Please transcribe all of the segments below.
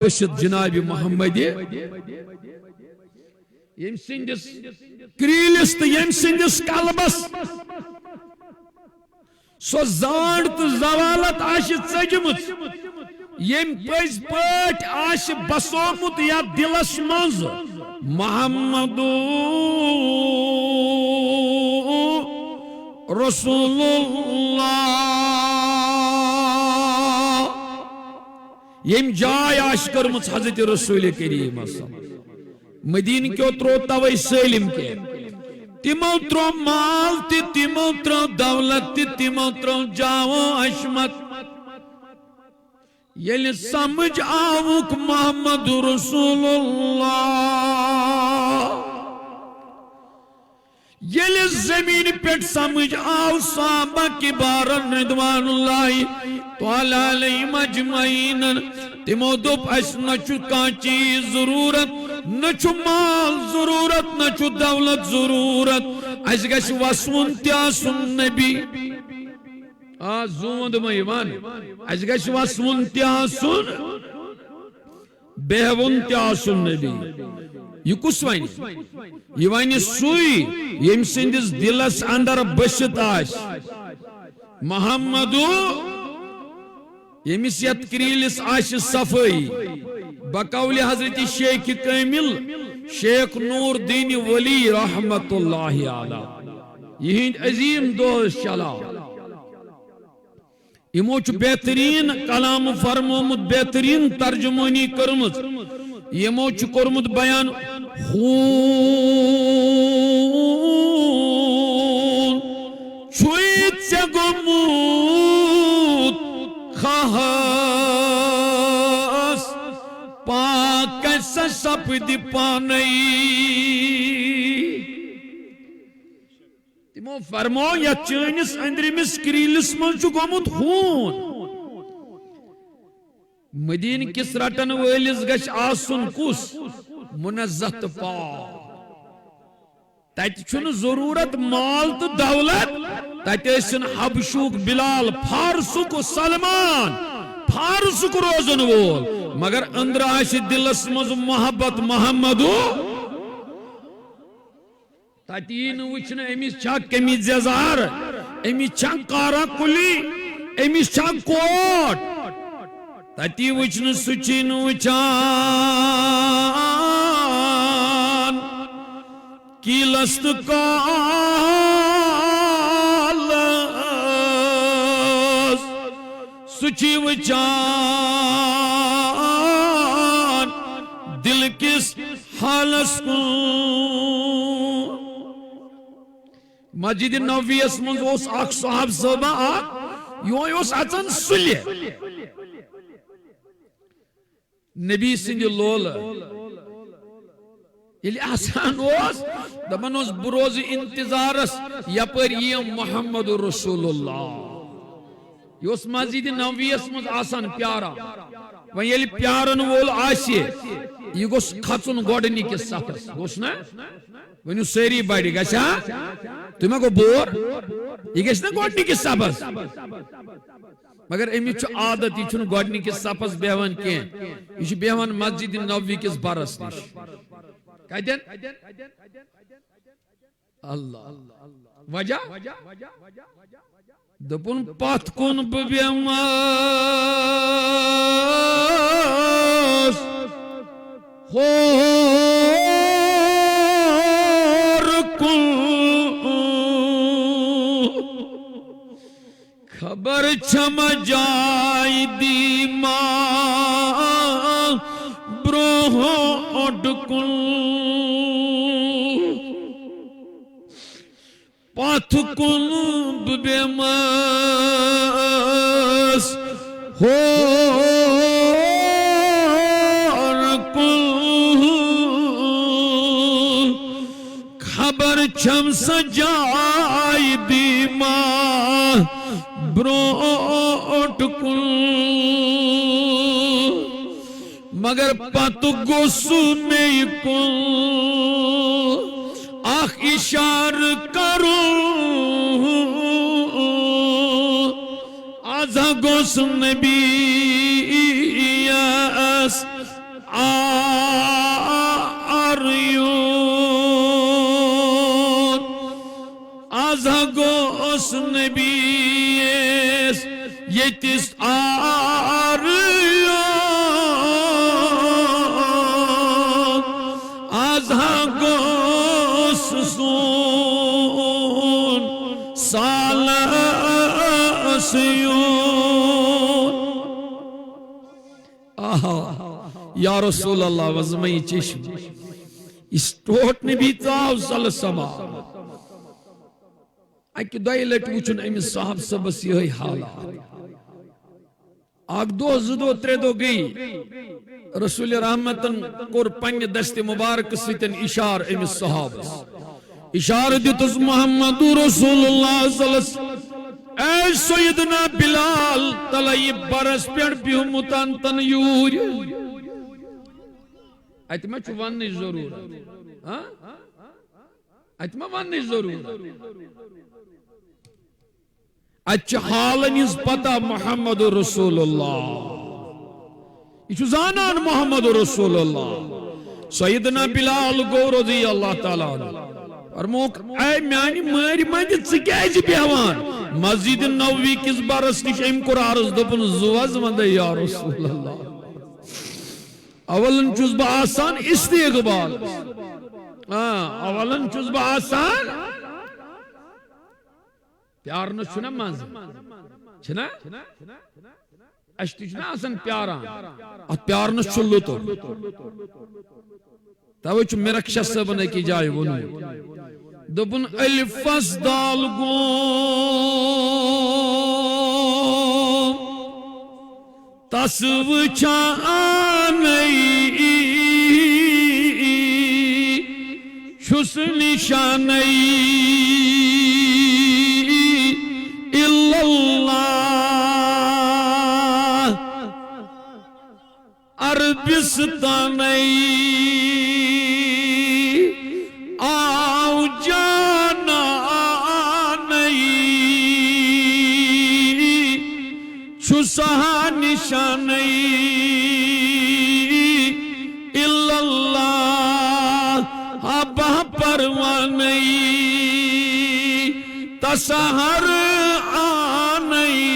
بشت جناب محمد یم سندس کریلس تو یم سندس قلبس سو زانڈ تو زوالت آش ژجمت یم پز پٹ آش بسومت یا دلس منز محمد رسول اللہ یم جائے آش کرمت حضرت رسول کریم مدین کیو ترو توئی سالم کے تمو ترو مال تی تمو ترو دولت تی تمو ترو جاو عشمت یل سمجھ آوک محمد رسول اللہ یل زمین پیٹ سمجھ آو صحابہ کبارن ردوان اللہ تعالی علیہم اجمعین تمو دوپ اس نچو کانچی ضرورت نچو مال ضرورت نچو دولت ضرورت اس گش واسون تیاسن نبی زوند میوان اس گش واسون تیاسن بہون تیاسن نبی یہ کس وائن یہ وائن سوئی یم سندس دلس اندر بشت آش محمدو یمس یت کریلس آش صفائی بقول حضرت شیخ کامل شیخ نور دین ولی رحمت اللہ علیہ یہ عظیم دوست چلا یمو چھ بہترین کلام فرمومت بہترین ترجمانی کرمت یمو چھ کرمت بیان خون چھویت سے گموت خواہس پاک ایسا سپ دی پانئی تمو فرمو یا چینس اندری میں سکریلس من چو گمت خون مدین کس رٹن ویلس گش آسن کس منزت پاک تیت چھن ضرورت مال تو دولت تیت ایسن حبشوک بلال فارسوک سلمان فارسوک روزن وول مگر اندر آش دلس مز محبت محمدو تیتین وچن امیس چھا کمی زیزار امیس چھا کارا کلی امیس چھا کوٹ تتی وچن سچین وچان کی لست کالس سچی وچان دل کس حالس کو مسجد نبوی اسمن اس اخ صاحب صبح یوس اچن سلی نبی سندی لول یلی آسان اوس دپان اوس بروز انتظارس یپر یم محمد رسول اللہ یہ اس مسجد نبوی اسمن آسان پیارا وۄنۍ ییٚلہِ پیارن وول آسہِ یہِ گوٚژھ کھژُن گۄڈنِکِس صفس گوٚژھ نا ؤنِو سٲری بڑِ گژھا تُہۍ ما گوٚو بور یہِ گژھِ نا گۄڈنِکِس صفس مگر أمِس چھُ عادت یہِ چھُنہٕ گۄڈنِکِس صفس بیٚہوان کینٛہہ یہِ چھُ بیٚہوان مسجد نبوی کِس برس نِش کتٮ۪ن اللہ وجہ دپُن پتھ کُن بہٕ بیٚہمس ہور کُن خبر چھم جاے دیما برونٛٹھ کُن پتھ کُن بہٕ بیٚہمس ہور کُن خبر چھم سجاے دیما برونٛٹھ کُن مگر پتہٕ گوٚژھ مےٚ کُن اکھ اشارٕ کرُن آزا گوٚژھ نبیَس یتس آریان آزہا گوس سون سالسیون آہا یا رسول اللہ وزمئی چشم اس ٹوٹ نبی تاو سلسما اکی دائی لٹ وچن امی صاحب سبس یہی حالات آگ دو زدو ترے دو گئی رسول رحمتن کور پنی دست مبارک سیتن اشار امی صحاب اشار دیتس محمد رسول اللہ صلی اللہ علیہ وسلم اے سیدنا بلال تلائی برس پیڑ پیو متان تن یور ایت میں چھو واننی ضرور ایت میں واننی ضرور اچھ حالنیز پتا محمد رسول اللہ یہ زانان محمد رسول اللہ سیدنا بلال گو رضی اللہ تعالیٰ اور موک اے میانی ماری مانجی چکیجی بیوان مسجد نووی کس بارس نش ام کور عرض دپن زوز مند یا رسول اللہ اولن چوز با آسان استقبال اولن چوز با آسان پیار نہ چھنا مانز چھنا اشتی چھنا آسان پیاران ات پیار نہ چھلو تو تاوی چھو مرکشہ سبنے کی جائے ونو دبن الفس دال گوم تسو چانئی چھس نشانئی اللہ عربستانی آو جانانی چھسہا نشانی اللہ آبہ پروانی تسہر آنئی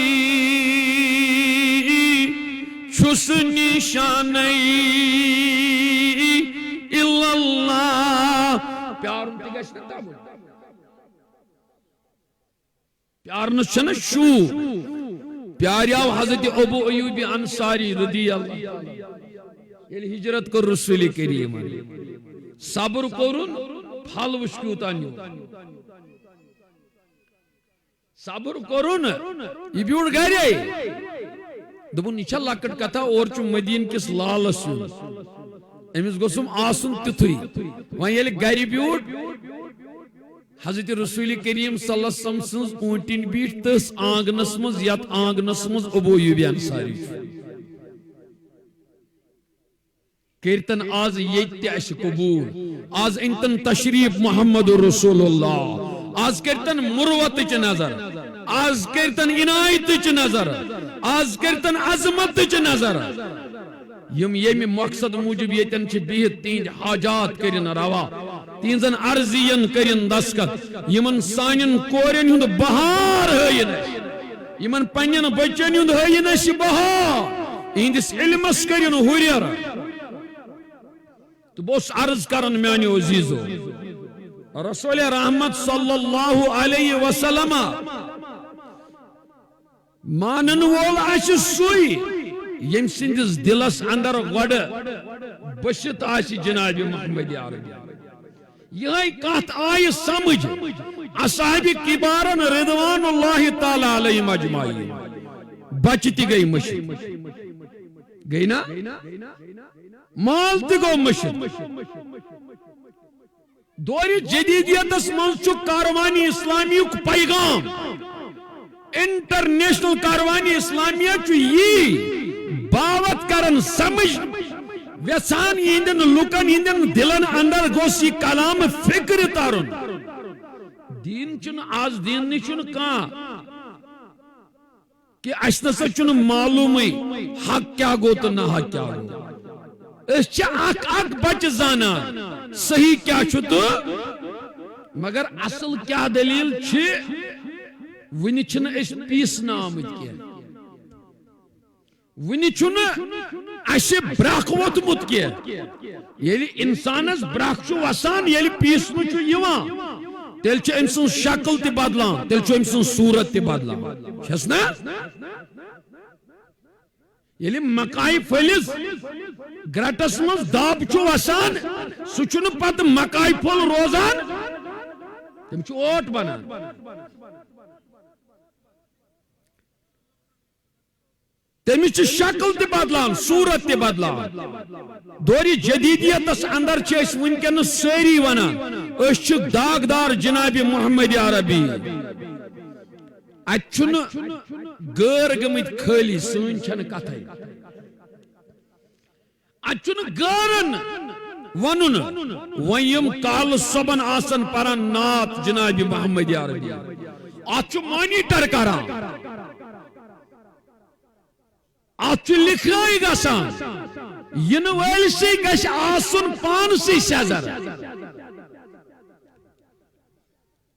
چھس نشانی اللہ پیار انتی گشتا تابو پیار نشنا شو پیار یاو حضرت ابو ایوب انصاری رضی اللہ یہ ہجرت کر رسول کریم صبر کرن پھل وشکوتانیو صبر کرن یہ بیوڑ گھرے دبن یہ لکٹ کتھا اور چھ مدین کس لالس امس گوسم آسن تتھوی وۄنۍ ییٚلہِ گھرِ بیوٗٹھ حضرت رسول کریم صلی اللہ علیہ وسلم سنز اونٹین بیٹھ تس آنگنس مز یت آنگنس مز ابو ایوب انصاری کرتن آز یت اش قبول آز انتن تشریف محمد رسول اللہ آز کرتن مروت چ نظر آز کرتن عنایت چ نظر آز کرتن عظمت چ نظر یم یمی مقصد موجب یتن چھ بہت تین حاجات کرن روا تینزن عرضین کرن دسکت یمن سانین کورین ہند بہار ہین یمن پنین بچن ہند ہین اش بہار اندس علمس کرن ہوریر تو بوس عرض کرن میانی عزیزو رسول رحمت صلی اللہ علیہ وسلم مانن وول اش سوئی یم سندس دلس اندر گوڑ بشت آسی جناب محمد عربی یہ کات آئی سمجھ اصحاب کبارن رضوان اللہ تعالی علیہ مجمعی بچتی گئی مشید گئی نا مال تی گو مشید دور جدیدیت اسمان چک کاروانی اسلامی کو پیغام انٹرنیشنل کاروانی اسلامیہ چو یہ باوت کرن سمجھ ویسان ایندن لکن ایندن دلن اندر گوسی کلام فکر تارن دین چن آز دین نشن کان کہ اشتسا چن معلومی حق کیا گو تو نہ حق کیا گو اس چا اک بچ زانان صحیح کیا چھو تو مگر اصل کیا دلیل چھ ونی چھن اس پیس نامت کیا ونی چھن اسی برخ ووتمت کی یلی انسانس برخ چھو وسان یلی پیسنو چھو یوان تیل چھو امسن شکل تی بدلان تیل چھو امسن صورت تی بدلان چھس نا یلی مکائی فلس گرٹس مز داب چھو وسان سو چھن پت مکائی پھل روزان تم چھو اوٹ بنان تمچ شکل تی بدلان صورت تی بدلان دوری جدیدیت اس اندر چیس ونکن ساری ونان اس چھ داغدار جناب محمد عربی اچھن غیر گمت خالی سن چھن کتھائی اچھن غیرن ونن ویم کال صبن آسن پران نات جناب محمد عربی اچھ مانیٹر کران اچھ لکھائی گسان ین ویل سی گش آسن پان سی سیزر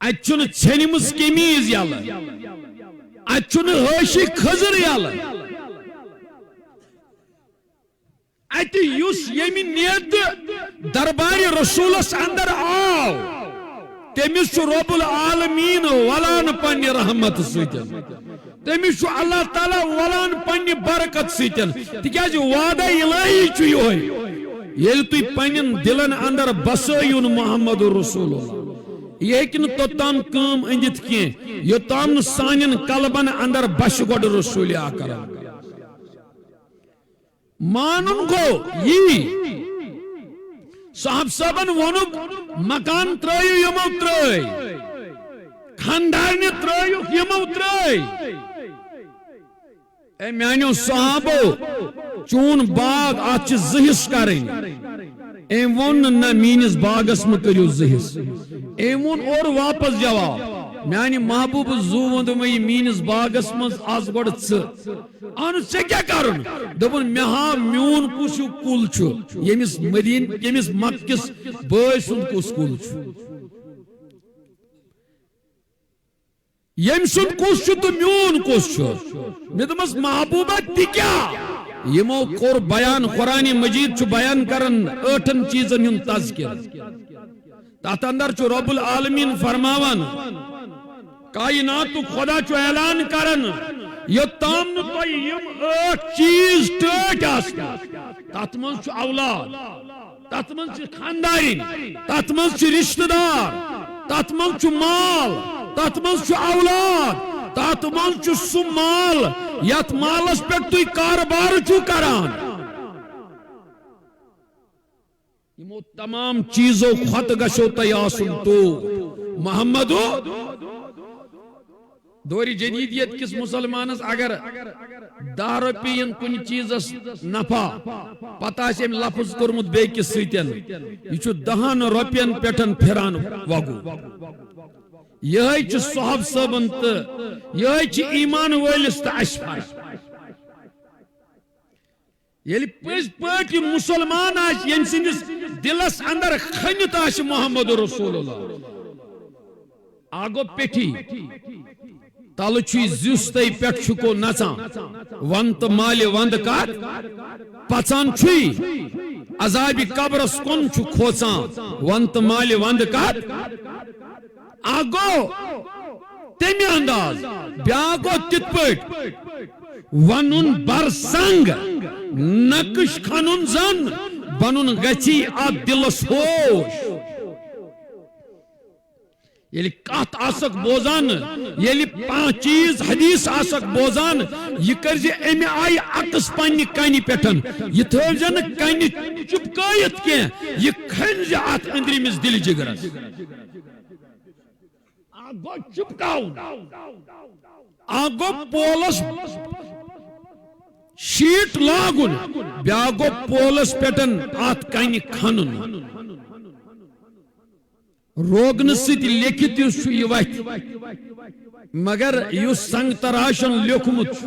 اچھن چھنمز کمیز یل اچھن ہوشی خزر یل ات یس یمی نیت دربار رسولس اندر آو تمس چھ رب العالمین ولان پنہ رحمت سیتن تمس چھ اللہ تعالی ولان پنہ برکت سیتن تکیاز وعدہ الہی چھ یہ یل تھی پنن دلن اندر بسائیون محمد رسول اللہ یہ ہیکن توتام کام اندت کی یوتام سانن قلبن اندر بش گڈ رسول اکرم مانن گو یہ صاحب صاحبن ونک مکان ترائیو یمو ترائی خاندارنی ترائیو یمو ترائی اے میانیو صحابو چون باغ آج زہس کریں اے ون نہ مینس باغس میں کریو زہس اے ون اور واپس جواب میانی محبوب زو وند میں مینس باغس مز آز گوڑ ان سے کیا کرن دبن مہا میون کسو کل چھو یمس مدین یمس مکس بوئی سن کس کل چھو یم سن کس چھو تو میون کس چھو مدمس محبوبہ تی کیا یمو کور بیان قرآن مجید چھو بیان کرن 8 چیزن یم تذکر تحت اندر چھو رب العالمین فرماون کائنات خدا چھو اعلان کرن یہ تام تو یم 8 چیز ٹوٹ آسکا تحت من چھو اولاد تحت من چھو خاندارین تحت من چھو رشتہ دار تحت من چھو مال تحت من چھو اولاد تحت من چھو سو مال یت مالس پر توی کاربار چھو کران یمو تمام چیزوں خط گشو تیاسن تو محمدو دوری جدیدیت کس مسلمانس اگر 10 روپین کن چیزس نفع پتہ سے لفظ کرمت بے کس سیتن یہ چھو 10 روپین پیٹن پھران وگو یہ چھ صحاب صبنت یہ چھ ایمان ویلست اشفار یلی پس پاکی مسلمان آش یم سندس دلس اندر خنیت آش محمد رسول اللہ آگو پیٹھی تل چھ زیستی پیٹ چھکو نچان ونت مال وند کات پچان چھ عذاب قبرس کن چھ کھوچان ونت مال وند کات آگو تیمی انداز بیاگو تت پٹ ونن برسنگ نقش خانون زن بنن گچی آت دلس ہوش یلی کات آسک بوزان یلی 5 چیز حدیث آسک بوزان یہ کرزی امی آئی اکس پانی کانی پیٹن یہ تھوزن کانی چپکایت کے یہ کھنج آت اندری مز دل جگرس آگو چپکاؤ آگو پولس شیٹ لاغن بیاگو پولس پیٹن آت کانی کھنن روگن سیت لیکھت یو یہ وقت مگر یو سنگ تراشن لکھمت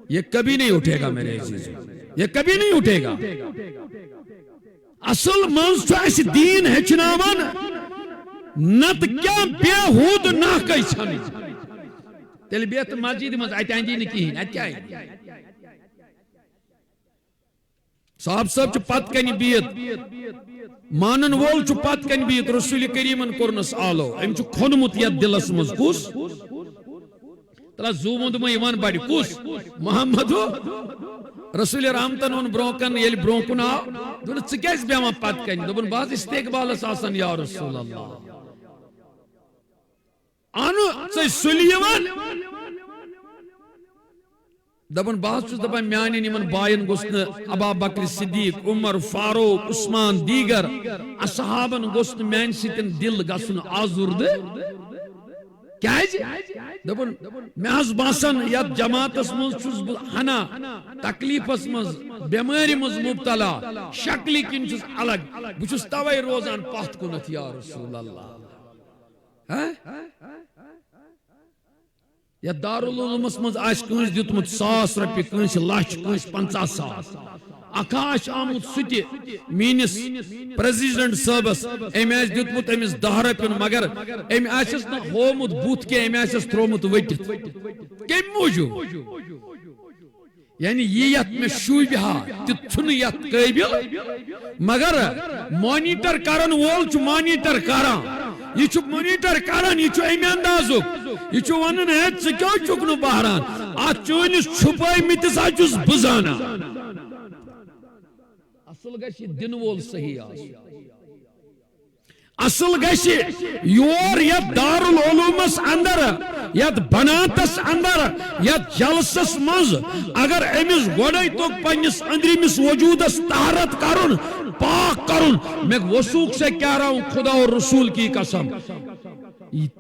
یہ کبھی نہیں اٹھے گا میرے عزیز یہ کبھی نہیں اٹھے گا اصل منز تو ایسی دین ہے چناوان نت کیا بیہود ناکای چھن تیل بیت مسجد منز آیت آئندی نکی ہین آیت کیا ہے صاحب چھ پت کنی بیت مانن وول چھ پت کنی بیت رسول کریمن کورنس آلو ام چھ کھونمت یت دلس مز کس تلا زومند میں ایمان بڑی کس محمد رسول رحمتن ون برونکن یل برونکن آو دون ژٕ کیازِ بیہوان پت کنی دوپن بہت استقبالس آسان یا رسول اللہ انو ژٕ سُلہِ یوان دپن بہت چھس دپان میانین یمن باین گوٚژھ نہٕ ابا بکر صدیق عمر فاروق عثمان دیگر اصحابن گوٚژھ نہٕ میانہِ سۭتۍ دل گژھُن آزردٕ کیازِ دپن مےٚ حظ باسان یتھ جماعتس منٛز چھُس بہٕ ہنا تکلیفس منٛز بیمارِ منٛز مبتلا شکلہِ کِنۍ چھُس الگ بہٕ چھُس توے روزان پتھ کُنتھ یا رسول اللہ یا دارالعلومس مز آس کنس دیتمت 100 رۄپیہِ کنس لچھ کنس 50,000 اکھاش آمت سُتہِ میٖنِس پریزیڈنٹ صٲبس أمۍ آسہِ دیتمت أمِس 10 رۄپیَن مگر أمۍ آسٮ۪س نہٕ ہومُت بُتھ کینٛہہ أمۍ آسٮ۪س ترومُت ؤٹِتھ کمہِ موٗجوٗب یعنی یہ یت میں شوبہِ ہا تہِ چھُنہٕ یتھ قٲبِل مگر مانیٹر کرن وول چھُ مانیٹر کران یہ چھُ مانیٹر کران یہ چھُ اَمہِ اندازُک یہ چھُ ونان ہے ژٕ کیٛاہ چھُکھ نہٕ بہران اتھ چٲنِس چھُپٲیمٕتِس ہا چھُس بہٕ زانان اصل گژھِ دِنہٕ وول صحیح آسُن اصل گژھِ یور یتھ دارالعلومس اندر یتھ بناتس اندر یتھ جلسس منٛز اگر أمِس گۄڈے توٚگ پننِس أنٛدرِمِس وجوٗدس طہارت کرُن پاک کرُن مےٚ وثوق سے کہہ رہا ہوں خدا اور رسول کی قسم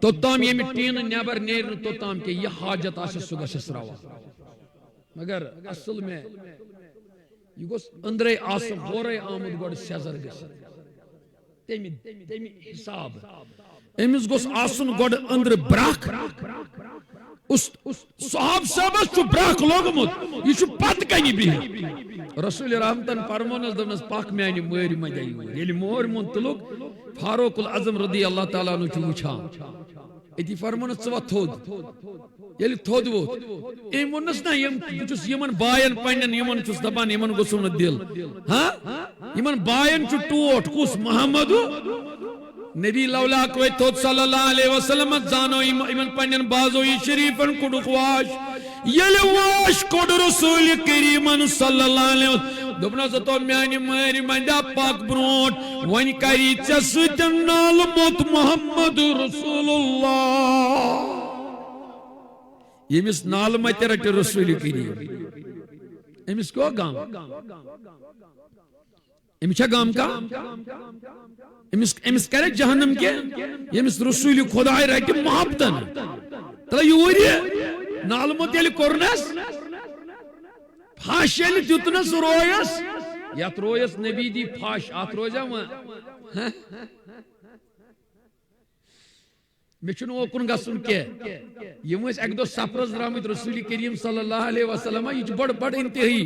توٚتام ییٚمہِ ٹیٖنہٕ نٮ۪بر نیرِ نہٕ توٚتام کہ یہِ حاجت آسٮ۪س سُہ گژھٮ۪س روا مگر اصل میں یہ گوٚژھ أنٛدرے آسُن ہورے آمُت گۄڈٕ سیزر گٔژھِتھ تمہِ حساب أمِس گوٚژھ آسُن گۄڈٕ أنٛدرٕ برٛکھ صحاب صٲبس چھُ برٛکھ لوٚگمُت یہِ چھُ پتہٕ کنہِ بِہِتھ رسول رحمتن فرمونس دوٚپنس پکھ میانہِ مٲرۍ مدے یور ییٚلہِ مور مون تُلُکھ فاروق العظم رضی اللہ تعالیٰ عنہ چھُ وٕچھان أتی فرمونس ژٕ وۄتھ تھوٚد ییٚلہِ تھوٚد ووٚتھ أمۍ ووٚننس نہ بہٕ چھُس یِمن باین پننٮ۪ن یِمن چھُس دپان یِمن گوٚژھُم نہٕ دل یِمن باین چھُ ٹوٹھ کُس محمد نبی لولاک وے تھوٚد صلی اللہ علیہ وسلم زانو یِمن پننٮ۪ن بازوئی شریفن کوٚڑُکھ واش ییٚلہِ واش کوٚڑ رسول کریمن صلی اللہ علیہ وسلم دوٚپنس تو میانہِ مٲرۍ منٛدیا پک برونٛٹھ وۄنۍ کری ژےٚ سۭتۍ نالہٕ موت محمد رسول اللہ ییٚمِس نالہٕ متہِ رٹہِ رسول کریم أمِس کیٛاہ غم أمِس چھا غم کانٛہہ أمِس کرِ جہنم کینٛہہ ییٚمِس رسول خۄداے رٹہِ محبتن ترٛٲے یوٗرۍ یہِ نالہٕ موت ییٚلہِ کوٚرنس پھش ییٚلہِ دیُتنس رویس یتھ رویس نبی دی پھش اتھ روزیا وۄنۍ مےٚ چھُنہٕ اوکُن گژھُن کینٛہہ یِم ٲسۍ اکہِ دۄہ سفرس درٛامٕتۍ رسول کریم صلی اللہ علیہ وسلم یہِ چھُ بڑٕ انتہٲیی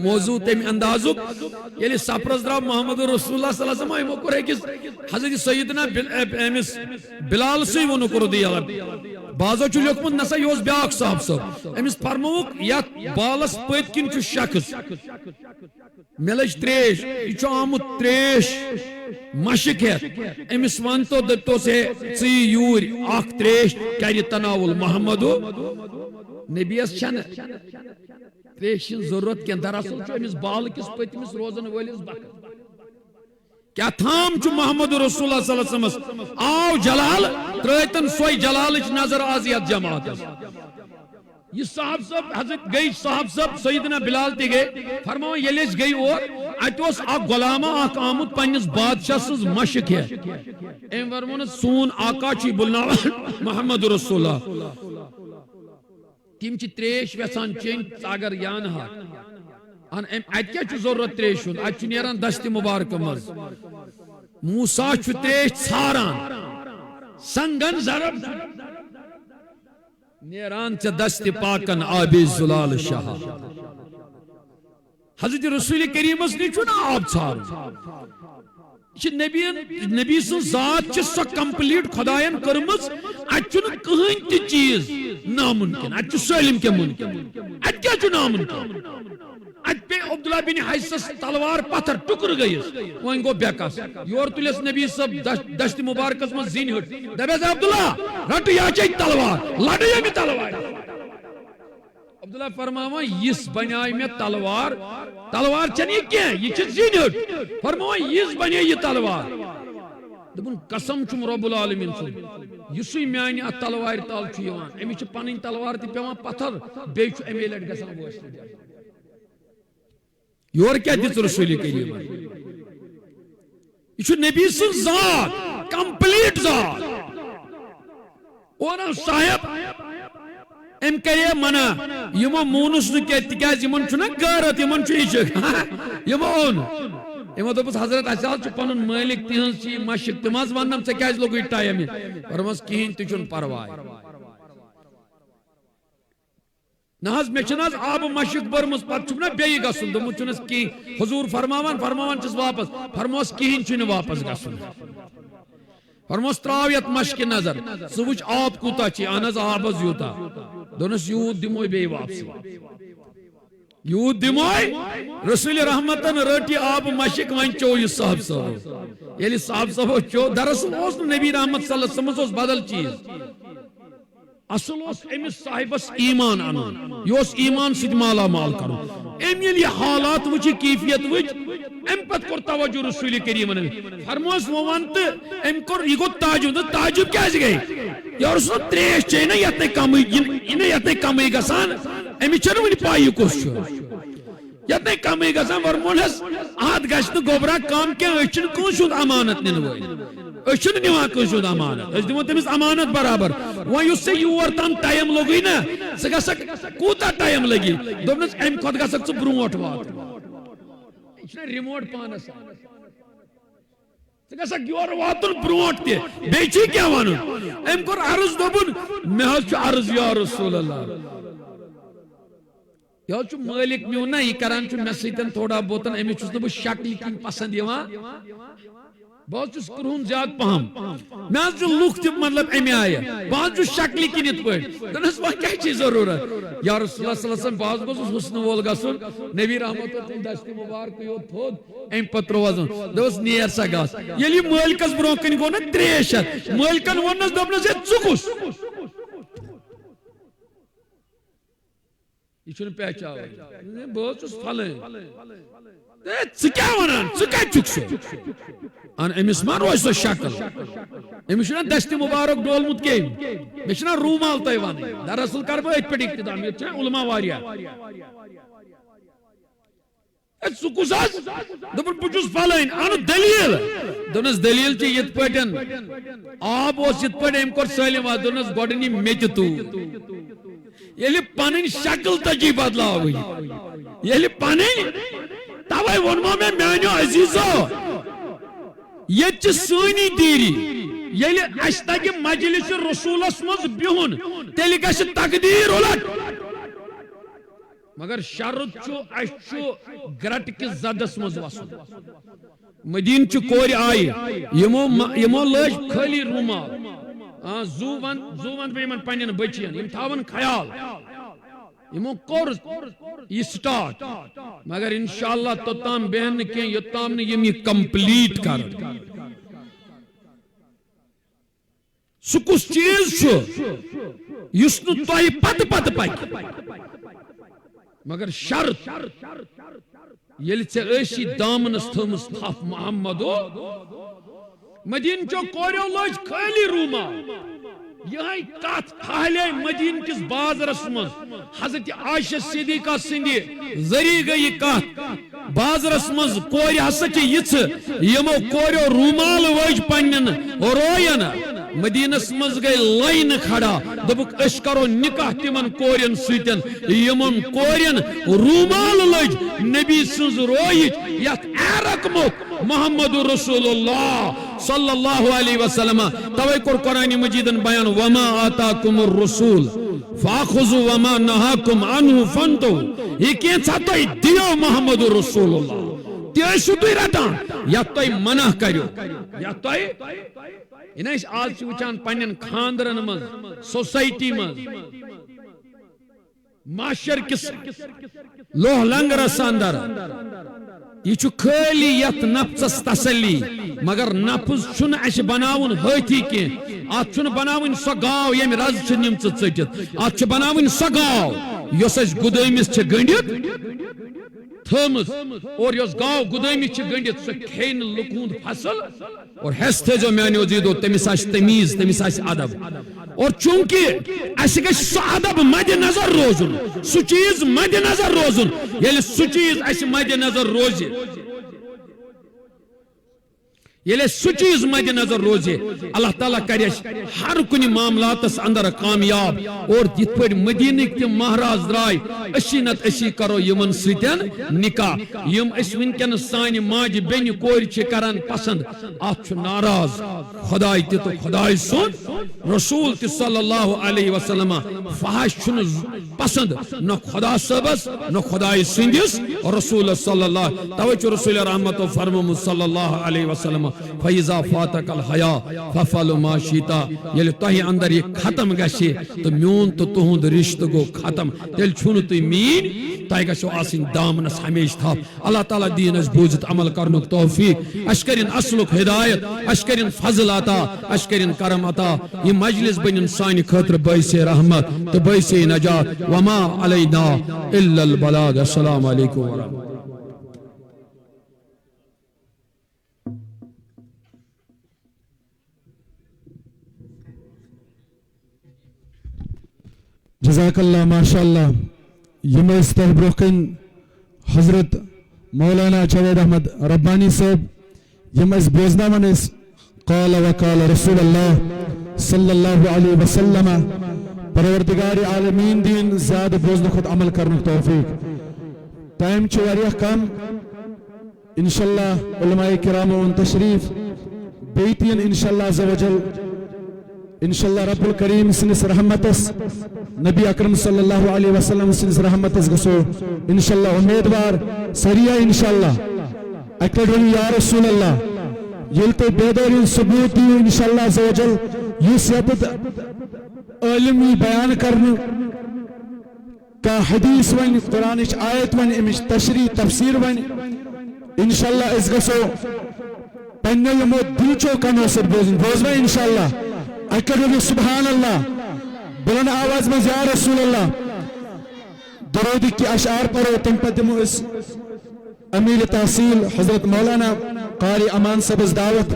موضوع تمہِ اندازُک ییٚلہِ سفرس درٛاو محمد رسول اللہ صلی اللہ علیہ وسلم یِمو کوٚر أکِس حضرت سیدنا أمِس بلالسٕے ووٚنُکھ رضی اللہ بعضو چھُ لیوکھمُت نسا یہِ اوس بیٛاکھ صاحب صٲب أمِس فرمووُکھ یتھ بالس پٔتۍ کِنۍ چھُ شخص مےٚ لٔج تریش یہِ چھُ آمُت تریش مشک ہیتھ أمِس ونتو دٔپتوس ہے ژٕ یہِ یوٗرۍ اکھ تریش کرِ تناول محمدو نبیس چھنہٕ تریش ہٕنٛز ضروٗرت کینٛہہ دراصل چھُ أمِس بالہٕ کِس پٔتمِس روزن وٲلِس بکر کیا تھام چھُ محمد رسول اللہ صلی اللہ علیہ وسلمس آو جلال ترٲیتن سۄے جلالٕچ نظر آز یتھ جماعتس یہ صاحب صاحب حضرت گئی صاحب صاحب سیدنا بلال تہِ گٔے فرماوان ییٚلہِ أسۍ گٔے اور اتہِ اوس اکھ غلامہ اکھ آمُت پننِس بادشاہ سٕنٛز مشک ہیتھ أمۍ ورمونس سون آقا چھُے بُلناوان محمد رسول اللہ تِم چھِ تریش یژھان چیٚنۍ ژٕ اگر یانہٕ ہا اتہِ کیٛاہ چھُ ضروٗرت تریش ہُنٛد اتہِ چھُ نیران دستہِ مُبارکہٕ منٛز موسیٰ چھُ تریش ژھاران سنگن ضرب نیران ژےٚ دستہِ پاکن آبِ زلال شاہ حضرت رسول کریمس نِش چھُنہٕ آب ژھارُن یہ نبی سٕنٛز ذات چھِ سۄ کمپلیٹ خۄداین کٔرمٕژ اتہِ چھُنہٕ کٕہٕنۍ تہِ چیٖز نامُمکِن اتہِ چھُ سٲلِم کینٛہہ مُمکِن اتہِ کیٛاہ چھُ نامُمکِن اتہِ پیٚیہِ عبداللہ بن حیثس تلوار پتھر ٹکر گئیس وہیں گو بیکاس یور تلیس نبی صاحب دشت مبارکس من زین ہٹ دبیس عبداللہ رٹ یا چاہی تلوار لڑ یا میں تلوار عبداللہ فرماوا یس بنائی میں تلوار تلوار چنی کیا یہ چھ زین ہٹ فرماوا یس بنائی یہ تلوار دبن قسم چھم رب العالمین سن یسوی میانی ات تلوار تال چھو یوان امی چھ پنن تلوار تی پیوان پتھر بے چھ امی لٹ گسان گوشت یور کیا دس رسول کریم یہ چھ نبی سن ذات کمپلیٹ ذات اور صاحب ام کرے منا یمو مونس نہ کہ تکیاز یمن چھنا غیرت یمن چھ عشق یمن یمو دوپس حضرت اصل چھ پنن مالک تہن چھ مشق تماز ونم ژے کیاز لوگی ٹائم فرمس کہین تہ چھن پرواہ ناز میں چھناز آب مشق برمس پت چھنا بیٚیہِ گژھُن دوٚپمُت چھُنس کی حضور فرماوان چھس واپس فرموس کہین چھُنہٕ واپس گژھُن فرموس تراو یت مشق نظر ژٕ وٕچھ آب کوٗتاہ چھِ اہن حظ آب حظ یوٗتاہ دوٚپنس یوٗت دِموے بیٚیہِ واپس یوٗت دِموے رسول رحمتن رٔٹ یہِ آب مشق وۄنۍ چو یہِ صاحب صٲب ییٚلہِ صاحب صٲبو چو دراصل اوس نہٕ نبی رحمت صلی اللہ علیہ وسلم اوس بدل چیٖز اصل اوس امس صاحبس ایمان انن یہ اوس ایمان سۭتۍ مالا مال کرو ام ییٚلہِ یہِ حالات وٕچھ کیفیت وٕچھ ام پتہٕ کوٚر توجہ رسول کریمن فرموس وۄنۍ ون تہٕ ام کوٚر یہِ گوٚو تعجب تعجب کیازِ گٔے یا رسول تریش چے نہ یتھ نَے کمٕے گژھان أمِس چھنہٕ وٕنہِ پاے یہِ کُس چھُ یتھ نَے کمٕے گژھان ورمونس اتھ گژھِ نہٕ گوبرا کم کینٛہہ أسۍ چھِنہٕ کٲنٛسہِ ہُنٛد امانت نِنہٕ وٲلۍ أسۍ چھِنہٕ نِوان کٲنٛسہِ ہُنٛد امانت أسۍ دِمو تٔمِس امانت برابر وۄنۍ یُس ژےٚ یور تام ٹایم لوٚگُے نا ژٕ گژھکھ کوٗتاہ ٹایم لگی دوٚپنس امہِ کھۄتہٕ گژھکھ ژٕ برونٛٹھ واتُن یہِ چھُنہ رِموٹ پانس ژٕ گژھکھ یورٕ واتُن برونٛٹھ تہِ بیٚیہِ چھُے کیٛاہ ونُن أمۍ کوٚر عرض دوٚپُن مےٚ حظ چھُ عرض یا رسول اللہ یہ حظ چھُ مٲلِک میون نا یہِ کران چھُ مےٚ سۭتۍ تھوڑا بہت أمِس چھُس نہٕ بہٕ شکلہِ کِنۍ پسنٛد یِوان بہٕ حظ چھُس کرٛہُن زیادٕ پہم مےٚ حظ چھُ لُک تہِ مطلب امہِ آیہِ بہٕ حظ چھُس شکلہِ کِنۍ یِتھ پٲٹھۍ دوٚپنس وۄنۍ کیٛاہ چھِ ضروٗرت یا رسول اللہ صلی اللہ علیہ وسلم بہٕ حظ گوٚژھُس حُسنہٕ وول گژھُن نبی رحمت تُل دستہِ مُبارکٕے یوت تھوٚد امہِ پتہٕ ترٛووس دوٚپُس نیر سا گژھ ییٚلہِ یہِ مٲلکس برونٛہہ کَنہِ گوٚو نا تریش مٲلکن ووٚننس دوٚپنس ہے ژٕ کُس یہ چھُنہٕ پہچاوان بہٕ حظ چھُس فلٲنۍ ژٕ کیٛاہ ونان ژٕ کتہِ چھُکھ سُہ ان أمِس ما روزِ سۄ شکل أمِس چھُنہ دستہِ مُبارک ڈولمُت کیٚمۍ مےٚ چھُنہ روٗمال تۄہہِ ونٕنۍ دراصل کرٕ بہٕ أتھۍ پٮ۪ٹھ اِقتِدام ییٚتہِ چھُنہ علما واریاہ ژٕ کُس حظ دوٚپُن بہٕ چھُس فلٲنۍ اَن دٔلیٖل دوٚپنس دٔلیٖل چھِ یِتھ پٲٹھۍ آب اوس یِتھ پٲٹھۍ أمۍ کوٚر سٲلِم واتھ دوٚپنس گۄڈٕ نی مےٚ تہِ توٗرۍ ییٚلہِ پنٕنۍ شکل تجی بدلاوٕنۍ ییٚلہِ پنٕنۍ توے ووٚنمو مےٚ میانیو عزیٖزو ییٚتہِ چھِ سٲنی دیٖری ییٚلہِ اَسہِ تگہِ مجلسِ رسوٗلس منٛز بِہُن تیٚلہِ گژھِ تقدیٖر اُلٹ مگر شرط چھُ اَسہِ چھُ گرٹہٕ کِس زدس منٛز وسُن مدیٖنہٕ چہِ کورِ آیہِ یِمو لٲج خٲلی روٗمال زوٗ ون بہٕ یِمن پننٮ۪ن بچین یِم تھاون خیال یِمو کوٚر یہِ سٹارٹ مگر انشاءاللہ توٚتام بیٚہن نہٕ کینٛہہ یوٚتام نہٕ یِم یہِ کمپلیٖٹ کرن سُہ کُس چیٖز چھُ یُس نہٕ تۄہہِ پتہٕ پکہِ مگر شرط ییٚلہِ ژےٚ ٲسی دامنس تھٲومٕژ تھپھ محمدو مدیٖنہٕ چو کوریو لٲج خٲلی روٗمال یہے کتھ پھہلے مدیٖنہٕ کِس بازرس منٛز حضرت عائشہ صدیقہ سٕنٛدِ ذریعہ گٔے یہِ کتھ بازرس منٛز کورِ ہسا چھِ یِژھٕ یِمو کوریو روٗمال وٲج پننٮ۪ن روین مدیٖنس منٛز گٔے لاینہٕ کھڑا دوٚپُکھ أسۍ کرو نکاح تِمن کورٮ۪ن سۭتۍ یِمن کورٮ۪ن روٗمال لٔج نبی سٕنٛز رویِچ یتھ ایرکمُت محمد رسول اللہ صلی اللہ علیہ وسلم توے کوٚر قرآنِ مجیدن بیان وما آتاکم الرسول فاخذوا وما نہاکم عنہ فانتہوا یہ کینٛژھا تۄہہِ دِیو محمد رسول اللہ تہِ ٲسِو تُہۍ رٹان یتھ تۄہہِ منع کٔرِو یتھ تۄہہِ یہِ نہ أسۍ آز چھِ وٕچھان پننٮ۪ن خاندرن منٛز سوسایٹی منٛز معاشر کس لوہ لنگرس اندر یہ خالی یت نفسس تسلی مگر نفس چھن اس بناون ہاتھی کی ات چھن بناون سو گاو یم رز چھ نمچ ژٹت ات چھ بناون سو گاو یس اس گدامس چھ گنڈت تھمز اور یس گاو گدامس چھ گنڈت سو کھین لکوند فصل اور ہس تھے جو میانیو زیدو تمس آس تمیز تمس آس ادب اور چونکہ اس گژھِ سو ادب مد نظر روزن سو چیز مد نظر روزن ییٚلہِ سو چیز اس مد نظر روزِ ییٚلہِ سو چیز مد نظر روزِ اللہ تعالیٰ کرِ ہر کُنہِ معاملاتس اندر کامیاب اور یِتھ پٲٹھۍ مدینٕکۍ تِم مہراز درٛاے أسی نتہٕ أسی کرو یِمن سۭتۍ نکاح یِم أسۍ وٕنکٮ۪نس سانہِ ماجہِ بیٚنہِ کورِ چھِ کران پسند اتھ چھُ ناراض خداے تہِ تہٕ خداے سُنٛد رسول تہِ صلی اللہ علیہ وسلم فحش چھُنہٕ پسند نہ خدا صٲبس نہ خداے سٕنٛدِس رسولس صلی اللہ توے چھُ رسول رحمتو فرمومُت صلی اللہ علیہ وسلم فَإِذَا فَاتَكَ الْحَيَا فَفَعَلُ مَا شِئْتَ ییٚلہِ تۄہہِ اندر یہِ ختم گژھِ تہٕ میون تہٕ تُہُنٛد رشتہٕ گوٚو ختم تیٚلہِ چھُنہٕ تُہۍ میٖنۍ تۄہہِ گژھیو آسٕنۍ دامنس ہمیشہ تھپھ اللہ تعالیٰ دین اَسہِ بوٗزِتھ عمل کرنُک توفیق اَسہِ کٔرِنۍ اصلُک ہدایت اَسہِ کٔرِنۍ فضل عطا اَسہِ کٔرِنۍ کرم عطا یہِ مجلس بنن سانہِ خٲطرٕ باعث رحمت تہٕ باعث نجات وما علینا الا البلاغ السلام علیکم ورحمۃ اللہ جزاک اللہ ماشاء اللہ یم تہ برکن حضرت مولانا جاوید احمد ربانی صاحب یم بوزناون قال وقال رسول اللہ صلی اللہ علیہ وسلم پروردگار عالمین دین زیادہ بوزن کھت عمل کرن توفیق ٹائم چھ واریاہ کم انشاءاللہ علماء کرام و تشریف بیتین انشاءاللہ عز و جل انشاءاللہ رب الکریم سنس رحمتس نبی اکرم صلی اللہ علیہ وسلم سنس رحمتس گسو انشاءاللہ امیدوار سریع انشاءاللہ اکڑی یا رسول اللہ یلتے بیداری ثبوت دیو انشاءاللہ عز و جل یہ سیادت علمی بیان کرنے کا حدیث ون قرآنش آیت ون امش تشریح تفسیر ون انشاءاللہ اس گسو پنیو یمو دلچو کنو سر بوزن انشاءاللہ اکڑی سبحان اللہ بلند آواز میں یا رسول اللہ درودی کی اشعار پڑھو تم پر دمو اس امیر تحصیل حضرت مولانا قاری امان سبز دعوت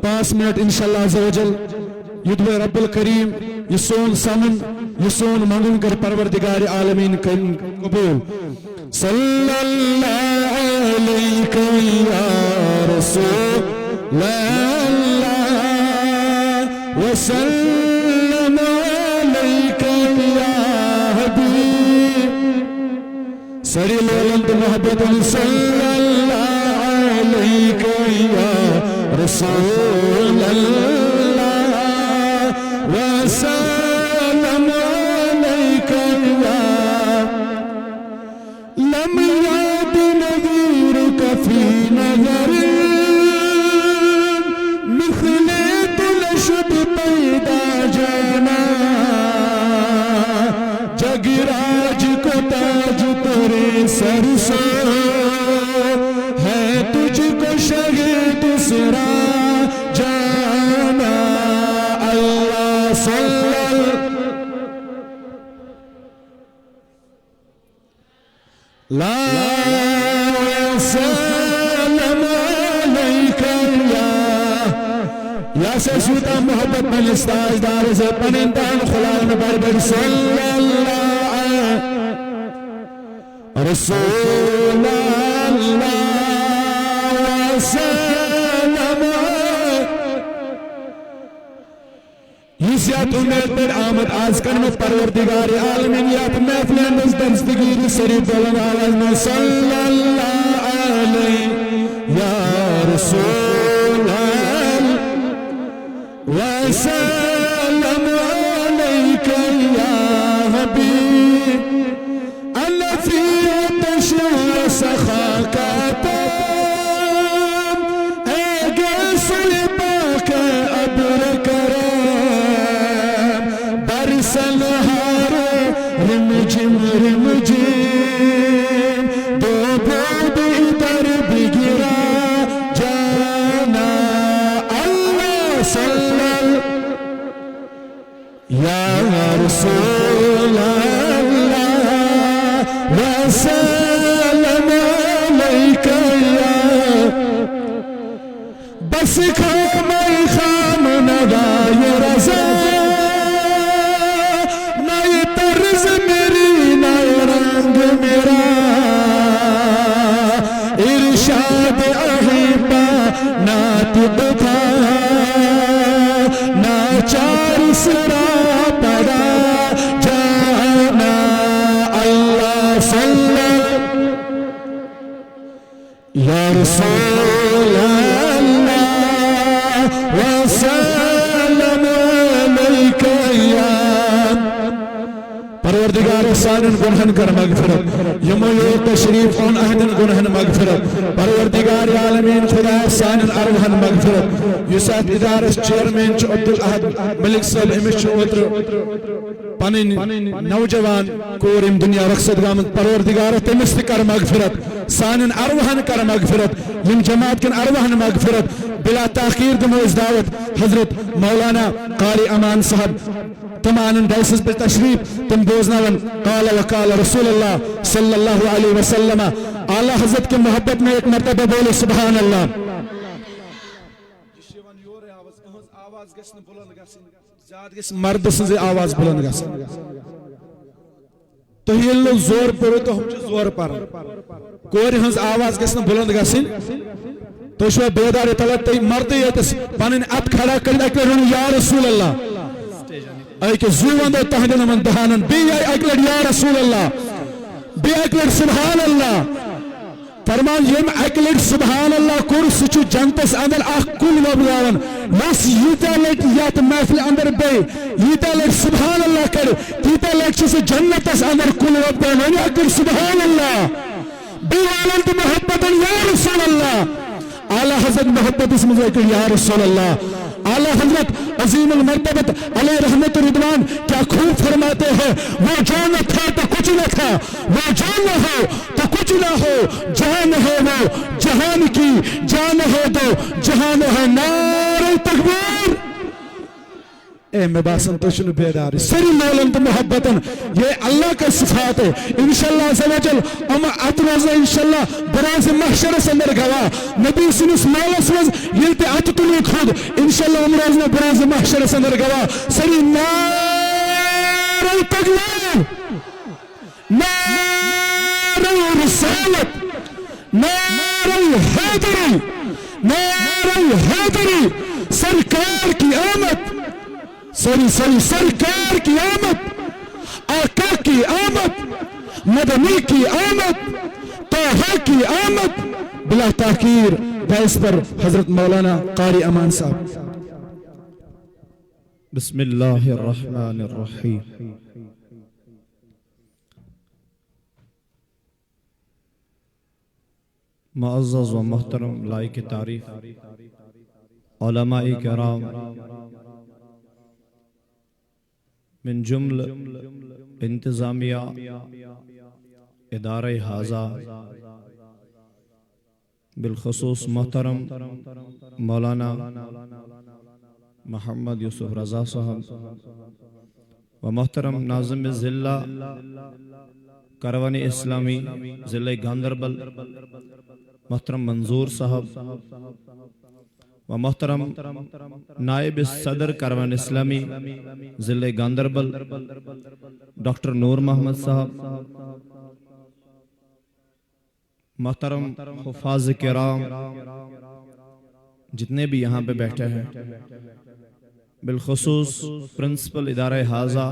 5 منٹ انشاءاللہ عز و جل یدوے رب الکریم یہ سون سمن یہ سون منگن کر پروردگار عالمین قبول صلی اللہ علیکہ یا رسول اللہ وسلم علیکہ یا حبیب سری لولند محبت صلی اللہ علیکہ یا رسول اللہ وسلم علیکہ یا لم یاد نظیرک فی نظر مثل تلشد پیدا جانا جگراج کو تاج تیرے سر سے ہے تجھ کو شہید دوسرا جانا اللہ صلی اللہ سلام علیکہ یا سے سوتا محبت من استاج دار سے پنندان خلان بربر صلی اللہ رسول اللہ وسلم یسیات امید پر آمد آز کرنے پروردگار عالمین یات محفل اندز دستگیر سری بلن آواز میں صلی اللہ علیہ یا رسول اللہ وسلم علیکہ یا حبیب الذی تشعر سخاکتا اے گیسل پاک ابر کرم برسلها بس خام خام نوائے رضا نئے طرز میری نئے رنگ میرا ارشاد احبا ناطق تھا ناچار سرا پڑا جانا اللہ صلی یا رسول اللہ وسلم علیک یا پروردگار سانن گنہن کر مغفرت یمو تشریف ان اہدن گنہن مغفرت پروردگار عالمین خدا سانن ارواحن مغفرت یسات ادارس چیئرمین چھ عبدالاحد ملک صاحب امس چھ اوتر پنن نوجوان کور ام دنیا رخصت گامت پروردگار تمس تہ کر مغفرت سانن ارواحن کر مغفرت یم جماعت کن ارواحن مغفرت بلا تاخیر دمو اس دعوت حضرت مولانا قاری امان صاحب تمام ڈائسس پہ تشریف تم بوزناون قال وقال رسول اللہ صلی اللہ علیہ وسلم اعلی حضرت کی محبت میں ایک مرتبہ بولے سبحان اللہ مرد سے آواز بلند گژھن تو ییٚلہِ نہٕ زور پٔرِو تو ہم چھِ زور پران کورِ ہٕنٛز آواز گژھِ نہٕ بلند گژھٕنۍ تُہۍ چھُوا بیدار اطلاع تُہۍ مردٕے ییٚتس پنٕنۍ اَتھٕ کھڑا کٔرِتھ اَکہِ لٹہِ ؤنِو یا رسول اللہ اکہ زو وندو تہندن من دہانن بی اکہ لٹہِ یا رسول اللہ بی اکہ لٹہِ سبحان اللہ فرمان یم اکہ لٹہِ سبحان اللہ کور سُہ چھُ جنتس اندر اکھ کُل وۄبداوان یُس ییٖتیاہ لٹہِ یتھ محفلہِ اندر بیٚیہِ ییٖتیاہ لٹہِ سبحان اللہ کرِ تیٖتیاہ لٹہِ چھُ سُہ جنتس اندر کُل وۄبداوان ونہِ اکہ لٹہِ سبحان اللہ بیٚیہِ والن تہِ محبتن یا رسول اللہ اعلی حضرت محبتس منٛز اکہ لٹہِ یا رسول اللہ اعلی حضرت عظیم المرتبت علیہ رحمت رضوان کیا خوب فرماتے ہیں وہ جو نہ تھا تو کچھ نہ تھا وہ جو نہ ہو تو کچھ نہ ہو جان ہے وہ جہان کی جان ہے تو جہان ہے نعرہ تکبیر اے میں باسن تو شنو بیدار سری مولن تو محبتن یہ اللہ کا صفات ہے انشاءاللہ عز و جل اما اتروز انشاءاللہ براز محشر سندر گواہ نبی سنس مولس وز یلتے اتتلی خود انشاءاللہ امروزنا براز محشر سندر گواہ سری نعرہ تکبیر نعرہ رسالت نعرہ حیدری نعرہ حیدری سرکار کی آمد سرکار کی آمد آقا کی آمد مدنی کی آمد طه کی آمد بلا تاخیر باعث پر حضرت مولانا قاری امان صاحب بسم اللہ الرحمن الرحیم معزز و محترم لائق تعریف علماء کرام من جمل انتظامیہ ادارہ حاضہ بالخصوص محترم مولانا محمد یوسف رضا صاحب و محترم ناظم ضلع کاروان اسلامی ضلع گاندربل محترم منظور صاحب و محترم نائب صدر کاروان اسلامی ضلع گاندربل ڈاکٹر نور محمد صاحب محترم حفاظ کرام جتنے بھی یہاں پہ بیٹھے ہیں بالخصوص پرنسپل ادارہ حاضہ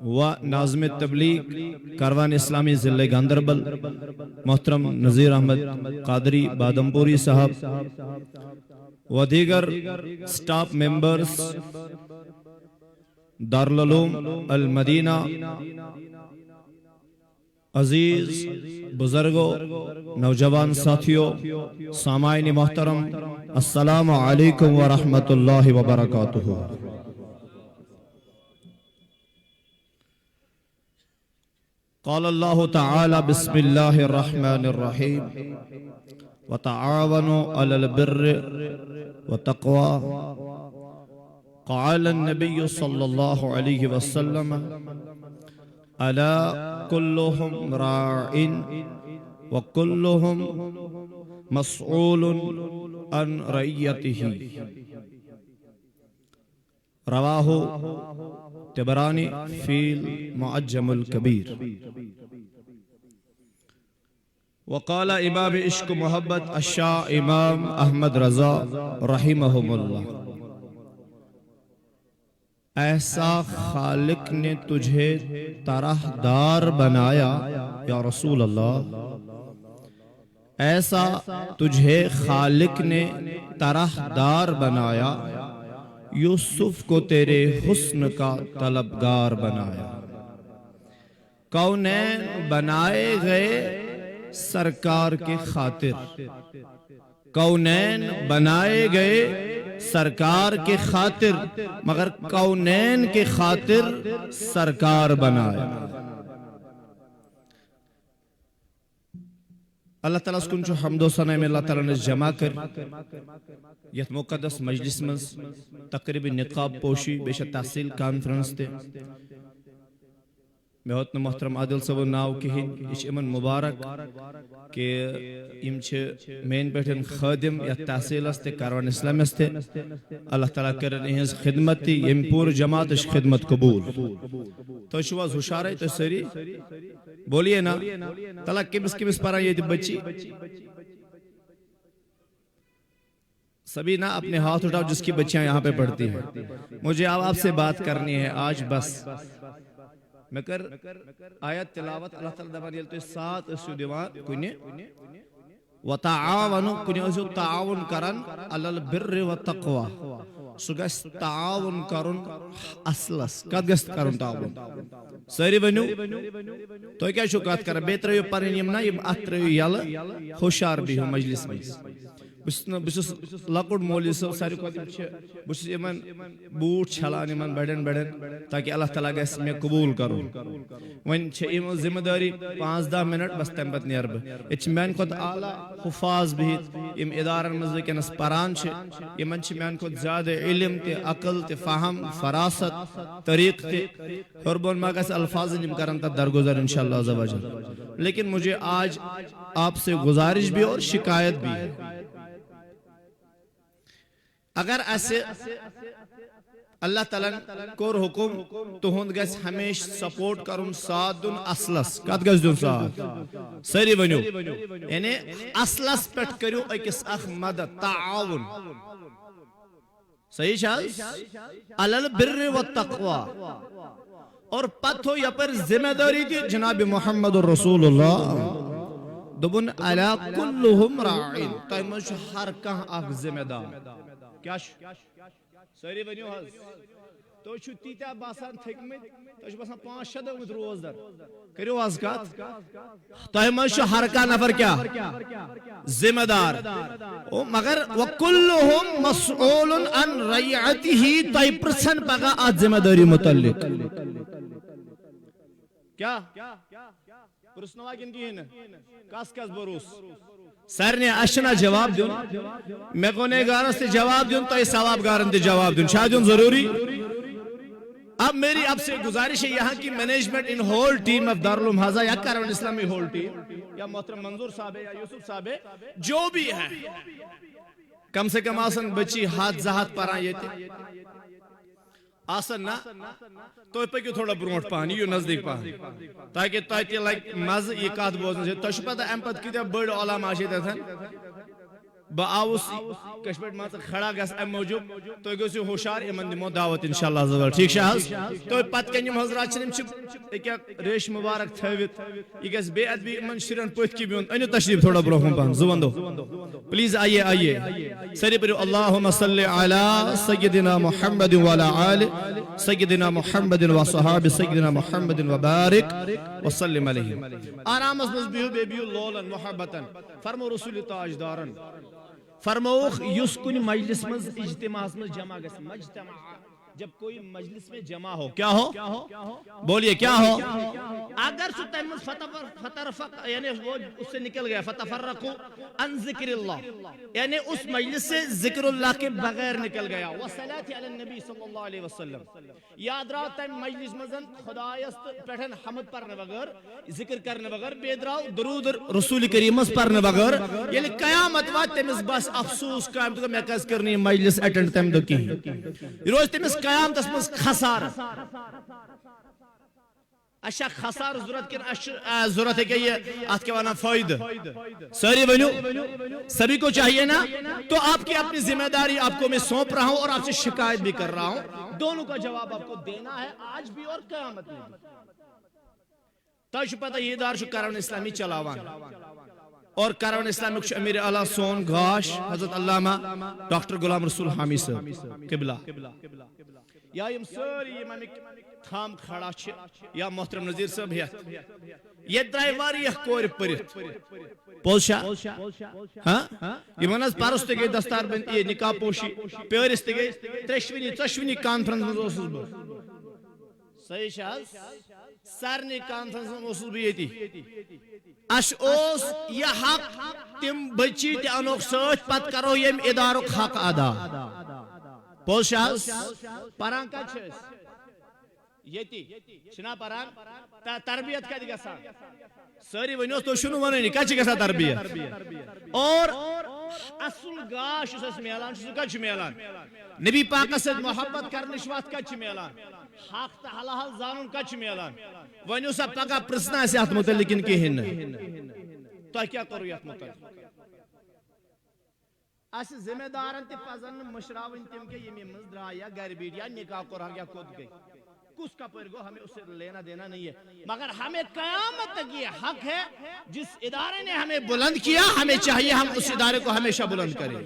و ناظم تبلیغ کاروان اسلامی ضلع گاندربل محترم نذیر احمد قادری بادمپوری صاحب و دیگر سٹاف ممبرز دارالعلوم المدینہ عزیز بزرگوں نوجوان ساتھیوں سامعین محترم السلام علیکم ورحمۃ اللہ وبرکاتہ قال اللہ تعالی بسم اللہ الرحمن الرحیم وتعاونوا على البر والتقوى قال النبي صلى الله عليه وسلم ألا كلهم راع وكلهم مسؤول عن رعیته رواہ طبرانی فی المعجم الکبیر وقال امام عشق محبت الشاہ امام احمد رضا رحمہم اللہ ایسا خالق نے تجھے طرح دار بنایا یا رسول اللہ، ایسا تجھے خالق نے طرح دار بنایا، یوسف کو تیرے حسن کا طلبگار بنایا۔ کونین بنائے گئے سرکار کے خاطر، کونین بنائے گئے سرکار کے خاطر، مگر کونین کے خاطر سرکار بنایا۔ اللہ تعالیٰ اس کنچو حمد و ثنا میں اللہ تعالیٰ نے جمع کر یہ مقدس مجلس میں تقریبی نقاب پوشی بیشہ تحصیل کانفرنس تے میں ہوتنا محترم عادل صاحب ناو کہین اچھ امن مبارک کہ ام چھ مین بیٹھن خادم یا تحصیل استے کاروان اسلام استے اللہ تعالیٰ کرن اہنز خدمت تی ام پور جماعت اش خدمت قبول تو شواز ہوشار ہے تو سری بولیے نا تعالیٰ کمس پارا یہ بچی سبھی نا اپنے ہاتھ اٹھاؤ جس کی بچیاں یہاں پہ پڑھتی ہیں۔ مجھے آپ سے بات کرنی ہے آج بس میں کر آیت تلاوت اللہ تعالیٰ دبان یلتو ساتھ اسو دیوان کنی وَتَعَاوَنُ کنی اسو تعاون کرن عَلَى الْبِرِّ وَالتَّقْوَى سو گس تعاون کرن اصلس کد گس کرن تعاون ساری ونیو تو کیا شکات کر بیت رہیو پرین یمنا یم ات رہیو یل خوشار بھی ہو مجلس میں بس لکڑ مولی صاحب ساری کو بس یمن بوٹ چھلان یمن بڑن تاکہ اللہ تعالیٰ گس میں قبول کرو ون چھ یم ذمہ داری 5-10 منٹ بس تم پت نیر بہ یہ میان کھت اعلی حفاظ بہت یم ادارن مز ونکس پران یمن میان کھت زیادہ علم تے عقل تے فہم فراست طریق تے ہربون ما گس الفاظ یم کرن تا درگزر انشاءاللہ عز و جل۔ لیکن مجھے آج آپ سے گزارش بھی اور شکایت بھی ہے، اگر ایسے اللہ تعالیٰ کور حکم تو ہند گس ہمیش سپورٹ کرن ساتھ دن اصلس کت گس دن ساتھ سری ونیو یعنی اصلس پیٹ کریو اکس اخ مدد تعاون صحیح شاہد علی البر والتقوی اور پتھو یا پر ذمہ داری دی جناب محمد رسول اللہ دبن علی کلہم راعین تیمش ہر کہاں اخ ذمہ دار کیا ساری ونیو حض تو چھو تیتیا باسان تھکمت تو چھو باسان 5-6 دمت روز در کریو حض کات تو ہمیں شو ہر کا نفر کیا ذمہ دار مگر وَكُلُّهُمْ مَسْعُولٌ عَنْ رَيْعَتِهِ تو ہی پرسن پگا آج ذمہ داری متعلق کیا پرسنوا کن کی ہے کس بروس سر نے اشنا جواب دن میں کونے گارن سے جواب دن تو یہ ثواب گارن سے جواب دن شاید دن ضروری۔ اب میری اب سے گزارش ہے یہاں کی management in whole team of Darul Uloom حاضہ یا کاروان اسلامی ہول ٹیم یا محترم منظور صاحب یا یوسف صاحب جو بھی ہے کم سے کم آسن بچی ہاتھ زہات پارا یہ تھے آسن نا تو پہ کیوں تھوڑا بروٹ پانی یوں نزدیک پانی تاکہ تاکہ لائک مز یہ کات بوزن سے تو شپتا امپت کی دیا بڑ علام آشیتا تھا با آوس کشمیٹ ماتا کھڑا گس ام موجود تو ایک اسی ہوشار امن دیمو دعوت انشاءاللہ عزوال ٹھیک شاہز تو پت کنیم حضرات چنیم چپ ایک ریش مبارک تھویت ایک اس بے ادبی امن شیرن پویت کی بیون اینو تشریف تھوڑا بروخون پان زبان دو پلیز آئیے سری پر اللہم صلی علی سیدنا محمد وعلا آل سیدنا محمد و صحاب سیدنا محمد و بارک وسلم علیہ آرام اسمز بیو بے بیو لولن محبتن فرمو رسول تاج دارن فرموخ یس کن مجلس مز اجتماع مز جمع گس مجتمع جب کوئی مجلس میں جمع ہو کیا ہو بولیے کیا ہو اگر سو تم فترفق یعنی وہ اس سے نکل گیا فتفرقوا عن ذکر اللہ یعنی اس مجلس سے ذکر اللہ کے بغیر نکل گیا والصلاة علی النبی صلی اللہ علیہ وسلم یاد رہو تم مجلس مزن خدایست پیٹھن حمد پرنے بغیر ذکر کرنے بغیر بید رہو درود رسول کریم پرنے بغیر یعنی قیامت وات تمس بس افسوس قائم تو میں کس کرنی مجلس اٹینڈ تم دکی روز تمس قیامت مز خسار اشا خسار ضرورت کن ضرورت ہے کہ یہ آت کے وانا فائدہ ساری بنو سبھی کو چاہیے نا تو آپ کی اپنی ذمہ داری آپ کو میں سونپ رہا ہوں اور آپ سے شکایت بھی کر رہا ہوں دونوں کا جواب آپ کو دینا ہے آج بھی اور قیامت میں بھی تو شو پتہ یہ دار شو کارون اسلامی چلاوان اور کارون اسلامی کچھ امیر اعلیٰ سون گاش حضرت علامہ ڈاکٹر غلام رسول حامی صاحب قبلہ یا یم ساری امامک تھام کھڑا چھ یا محترم نظیر صاحب ہے یہ درائی واری کور پرت پوشا ہاں یہ مناز پارس تے گئی دستار بند یہ نکاح پوشی پیورس تے گئی ترشوینی چشوینی کانفرنس میں اوسس بر صحیح شاہد سارنی کانفرنس میں اوسس بھی یہ تھی اش اوس یہ حق تم بچی تے انوک سوچ پت کرو یم ادارک حق ادا پوشاز پران کا چھس یتی چھنا پران تربیت کا دیگا سان ساری ونیوز تو شنو ونینی کچھ گسا تربیت اور اصل گاش اس میلان چھو کچھ میلان نبی پاک سے محبت کرنش وقت کچھ میلان حق تا حلال زانون کچھ میلان ونیو سا پاکا پرسنا سے ہاتھ متعلقین کی ہن تو کیا کرو یہ متعلق اس ذمہ دارن تے پزن مشراون تم کے یہ مزدرا یا گھر بیٹیا نکاح قرآن یا خود گئی کس کا پر گو ہمیں اسے لینا دینا نہیں ہے مگر ہمیں قیامت تک یہ حق ہے جس ادارے نے ہمیں بلند کیا ہمیں چاہیے ہم اس ادارے کو ہمیشہ بلند کریں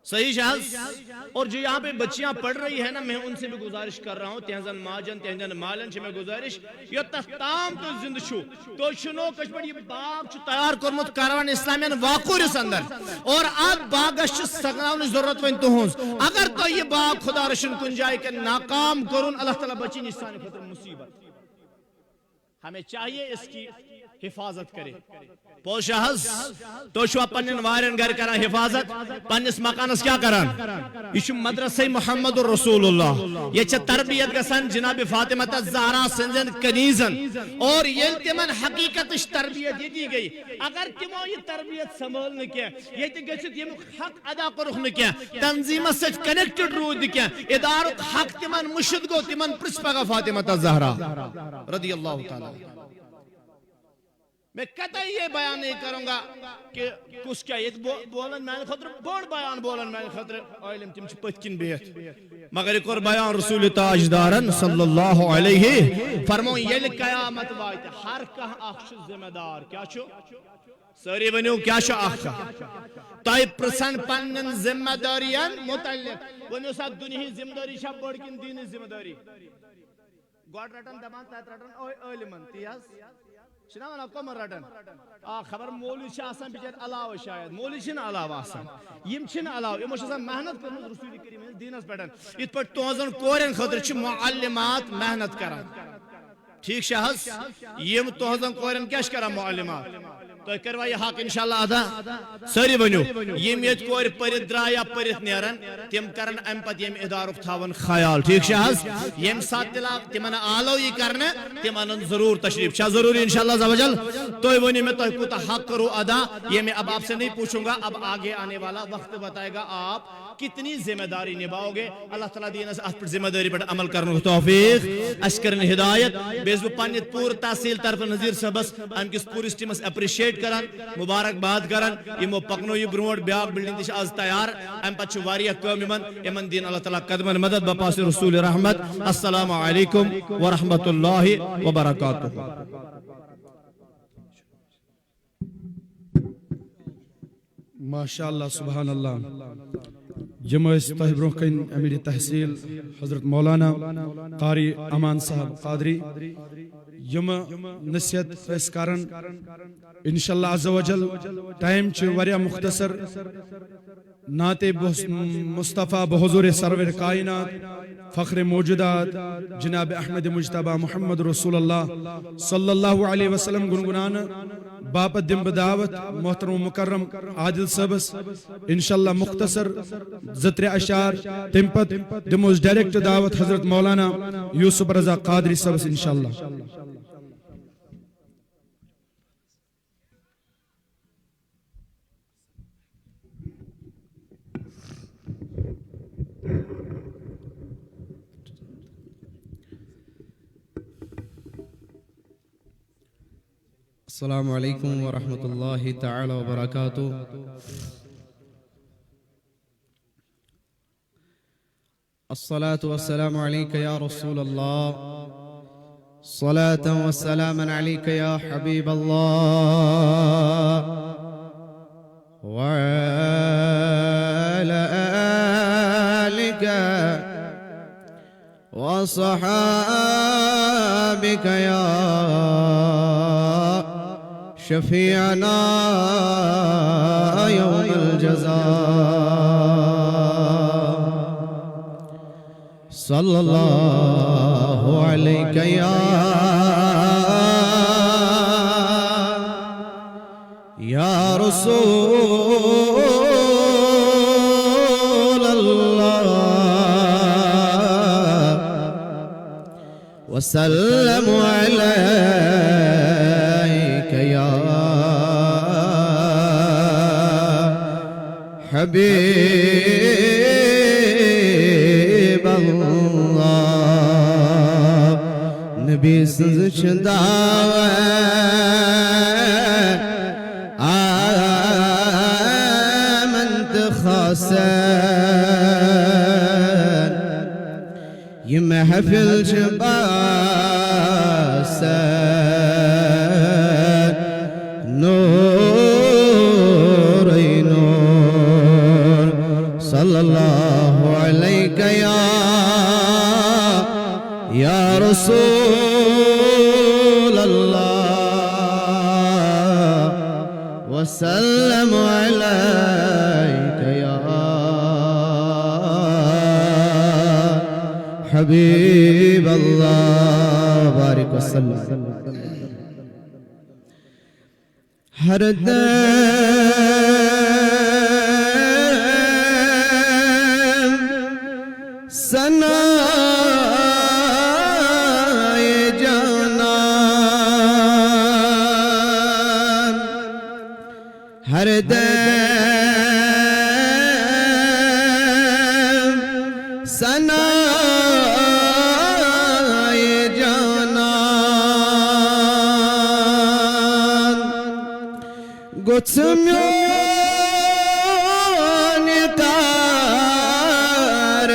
صحیح شاہد اور جو یہاں پہ بچیاں پڑھ رہی ہے نا میں ان سے بھی گزارش کر رہا ہوں تہنزن ماجن تہنزن مالن چھ میں گزارش یہ تختام تو زند چھو تو شنو کچھ پڑھ یہ باغ چھو تیار کرمت کاروان اسلامین واقع رس اندر اور آج باغش سگناون ضرورت وین تو ہونس اگر تو یہ باغ خدا رشن کن جائے کہ ناکام کرون اللہ تعالیٰ بچی نشانی خطر مصیبت ہمیں چاہیے اس کی حفاظت کرے پوشاہز تو شو پنن وارن گھر کران حفاظت پنس مکانس کیا کران یہ مدرسہ محمد رسول اللہ یہ چھ تربیت گسن جناب فاطمہ الزہرا سنزن کنیزن اور یہ تمن حقیقت تربیت یہ دی گئی اگر تمو یہ تربیت سنبھالنے کیا یہ تے گچت یہ حق ادا کرنے کیا تنظیم سے کنیکٹڈ رود کیا ادارت حق تمن مشد گو تمن پرسپگا فاطمہ الزہرا رضی اللہ تعالی میں قطعی یہ بیان نہیں کروں گا کہ کس کیا یہ بولن میں خطر بڑ بیان بولن میں خطر علم تم چھ پتکن بیت مگر ایک اور بیان رسول تاجدارن صلی اللہ علیہ فرمو یہ قیامت وائت ہر کہاں اخش ذمہ دار کیا چھو ساری بنیو کیا چھو اخش تائی پرسن پنن ذمہ داریان متعلق ونیو سا دنہی ذمہ داری شاہ بڑکن دینی ذمہ داری گوڑ رٹن دمان تایت رٹن علمن تیاز چھنا منا کمر رٹن خبر مولی چھا آسان بچار علاوہ شاید مولی چھنا علاوہ آسان یم چھنا علاوہ یم چھا محنت کرنے رسول کریم دینس پیٹن ات پر توزن کورن خطر چھ معلمات محنت کرن ٹھیک شاہز یم توزن کورن کیش کرن معلمات تو کروا یہ حق انشاءاللہ ادا ساری بنیو یم یت کور پرت درایا پرت نیرن تم کرن ام پت یم ادارک تھاون خیال ٹھیک شاہز یم ساتھ دلا تمن آلو یہ کرنے تمن ضرور تشریف شاہ ضروری انشاءاللہ زوجل تو ونی میں تو کوتا حق کرو ادا یہ میں اب آپ سے نہیں پوچھوں گا اب آگے آنے والا وقت بتائے گا آپ کتنی ذمہ داری نباؤ گے اللہ تعالیٰ دینا سے اس پر ذمہ داری پر عمل کرنے کو توفیق اشکرن ہدایت بیس وہ پانیت پور تحصیل طرف نظیر صبس ہم کس پوری سٹیمس اپریشیٹ کرن مبارک باد کرن یہ مو پکنو یہ بروڈ بیاق بلڈنگ دیش آز تیار ہم پچھو واریہ قوم امن دین اللہ تعالیٰ قدمن مدد بپاس رسول رحمت السلام علیکم ورحمت اللہ وبرکاتہ ماشاءاللہ سبحان اللہ جمع تہ برو کن امیر تحصیل حضرت مولانا قاری امان صاحب قادری یم نصیحت اس کرن انشاءاللہ عز و جل ٹائم چھ واریاہ مختصر نعت مصطفیٰ بحضور سرور کائنات فخر موجودات جناب احمد مجتبہ محمد رسول اللہ صلی اللہ علیہ وسلم گنگنان باپت دم بدعوت محترم مکرم عادل صبس انشاءاللہ مختصر زتر اشعار تمپت دموز ڈائریکٹ دعوت حضرت مولانا یوسف رضا قادری صبس انشاءاللہ. السلام علیکم ورحمۃ اللہ تعالی وبرکاتہ. الصلاة والسلام علیک یا رسول اللہ، صلاة والسلام علیک یا حبیب اللہ، وعلى آلک وصحابک یا شفیعنا یوم الجزاء، صلی اللہ علیہ یا رسول اللہ، وسلم علیک یا حبیب اللہ. نبی سنزش دعوت آمنت خاصن یہ محفل شباسن نور ای نور صلی اللہ علیہ یا رسول اللہ، وسلم علیک یا حبیب اللہ، بارک وسلم. ہر دم ثنائے جانان، ہر دم ثنائے جانان، گچھ میون کار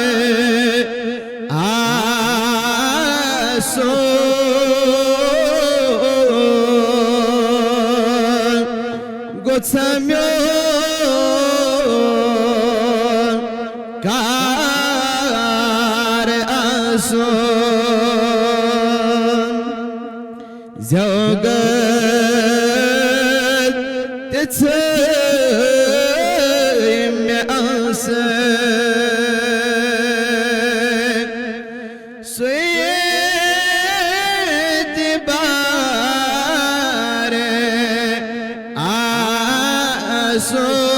آسون، گچھ میون کار آسون، زوگت تتسیم آسن، سویت بار آسون،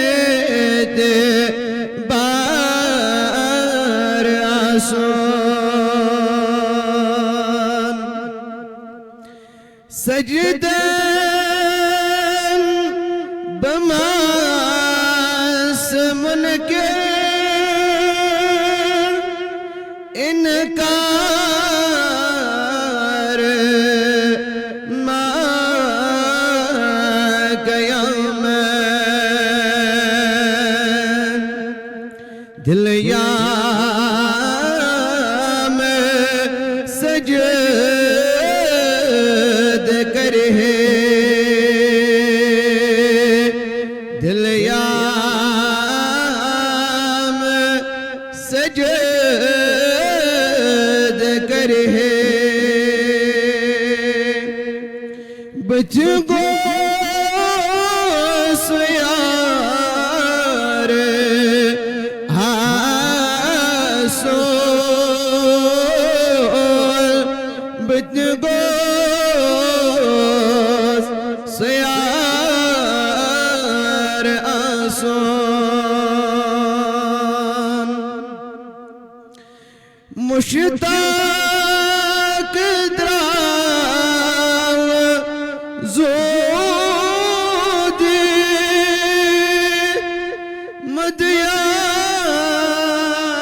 سویت بار آسون، سجدن بماس منکر انکار ما گیا میں، دل یا میں سجد کرے، دل یا میں سجد کرے، بچ گوس یار آسول بچ گوس یار آسول مشتاق دراو زودی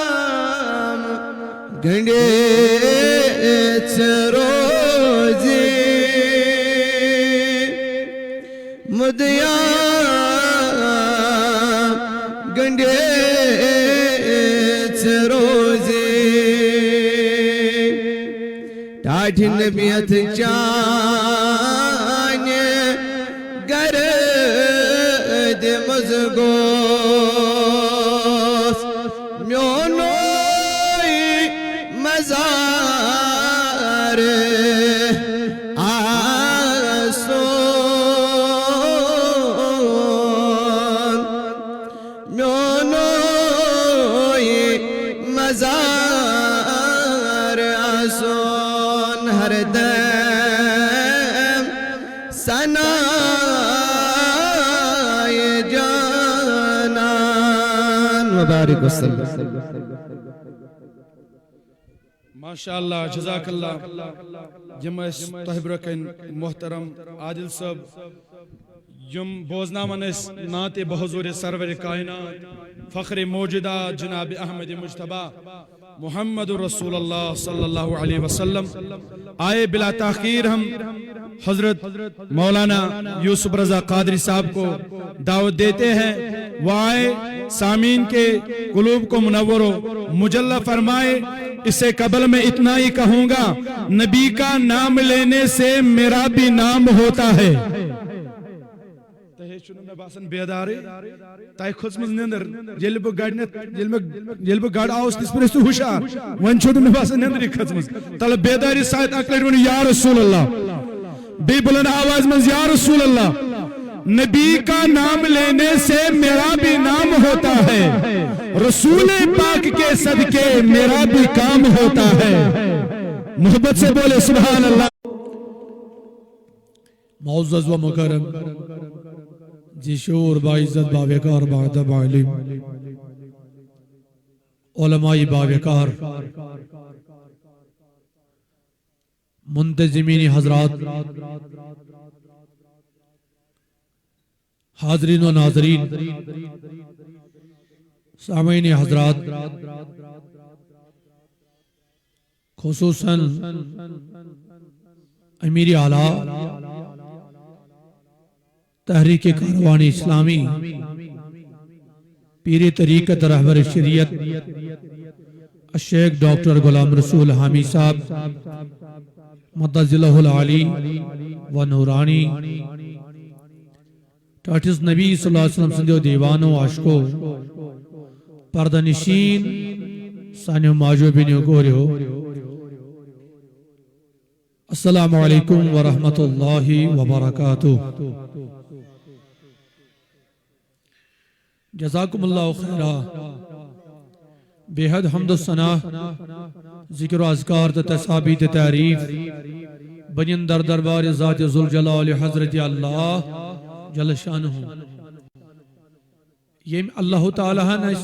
مدیام گنڈے چروزی مدیام گنڈے چروزی ٹاٹھ نبیت چان گر دمز گوس میونوی مزار آسون میونوی مزار آسون ہر دم ثنائے جانان مبارک وسلم ماشاءاللہ جزاک اللہ یم اس تحب رکن محترم عادل صاحب یم بوزناون اس نعت بحضور سرور کائنات فخر موجودہ جناب احمد مجتبی محمد رسول اللہ صلی اللہ علیہ وسلم آئے بلا تاخیر ہم حضرت مولانا یوسف رضا قادری صاحب کو دعوت دیتے ہیں وہ آئے سامعین کے قلوب کو منور و مجلہ فرمائے اس سے قبل میں اتنا ہی کہوں گا نبی کا نام لینے سے میرا بھی نام ہوتا ہے میں باسن بیداری تائی کھوزمز نندر یل بہ گاڑ آوس تس پر اس تو ہوشار ون چھوڑ میں باسن نندری کھوزمز تل بیداری سایت اکلر ونی یا رسول اللہ بے بلند آواز منز یا رسول اللہ نبی کا نام لینے سے میرا بھی نام ہوتا ہے رسول پاک کے صدقے میرا بھی کام ہوتا ہے محبت سے بولے سبحان اللہ معزز و مکرم جی شعور باعزت باوقار باادب عالم علماء باوقار منتظمین حضرات حاضرین و ناظرین سامعین حضرات خصوصاً امیر اعلیٰ تحریک کاروان اسلامی پیر طریقت رہبر شریعت الشیخ ڈاکٹر غلام رسول حامی صاحب مدظلہ العالی و نورانی ٹاٹس نبی صلی اللہ علیہ وسلم سندھو دیوانو عاشقو پردنشین سانیو ماجو بینیو گوریو السلام علیکم ورحمت اللہ وبرکاتہ جزاکم اللہ خیرہ بے حد حمد و ثنا ذکر و اذکار تسابیت تعریف بنین در دربار ذات ذوالجلال حضرت اللہ جل شانہ یہ اللہ تعالیٰ نے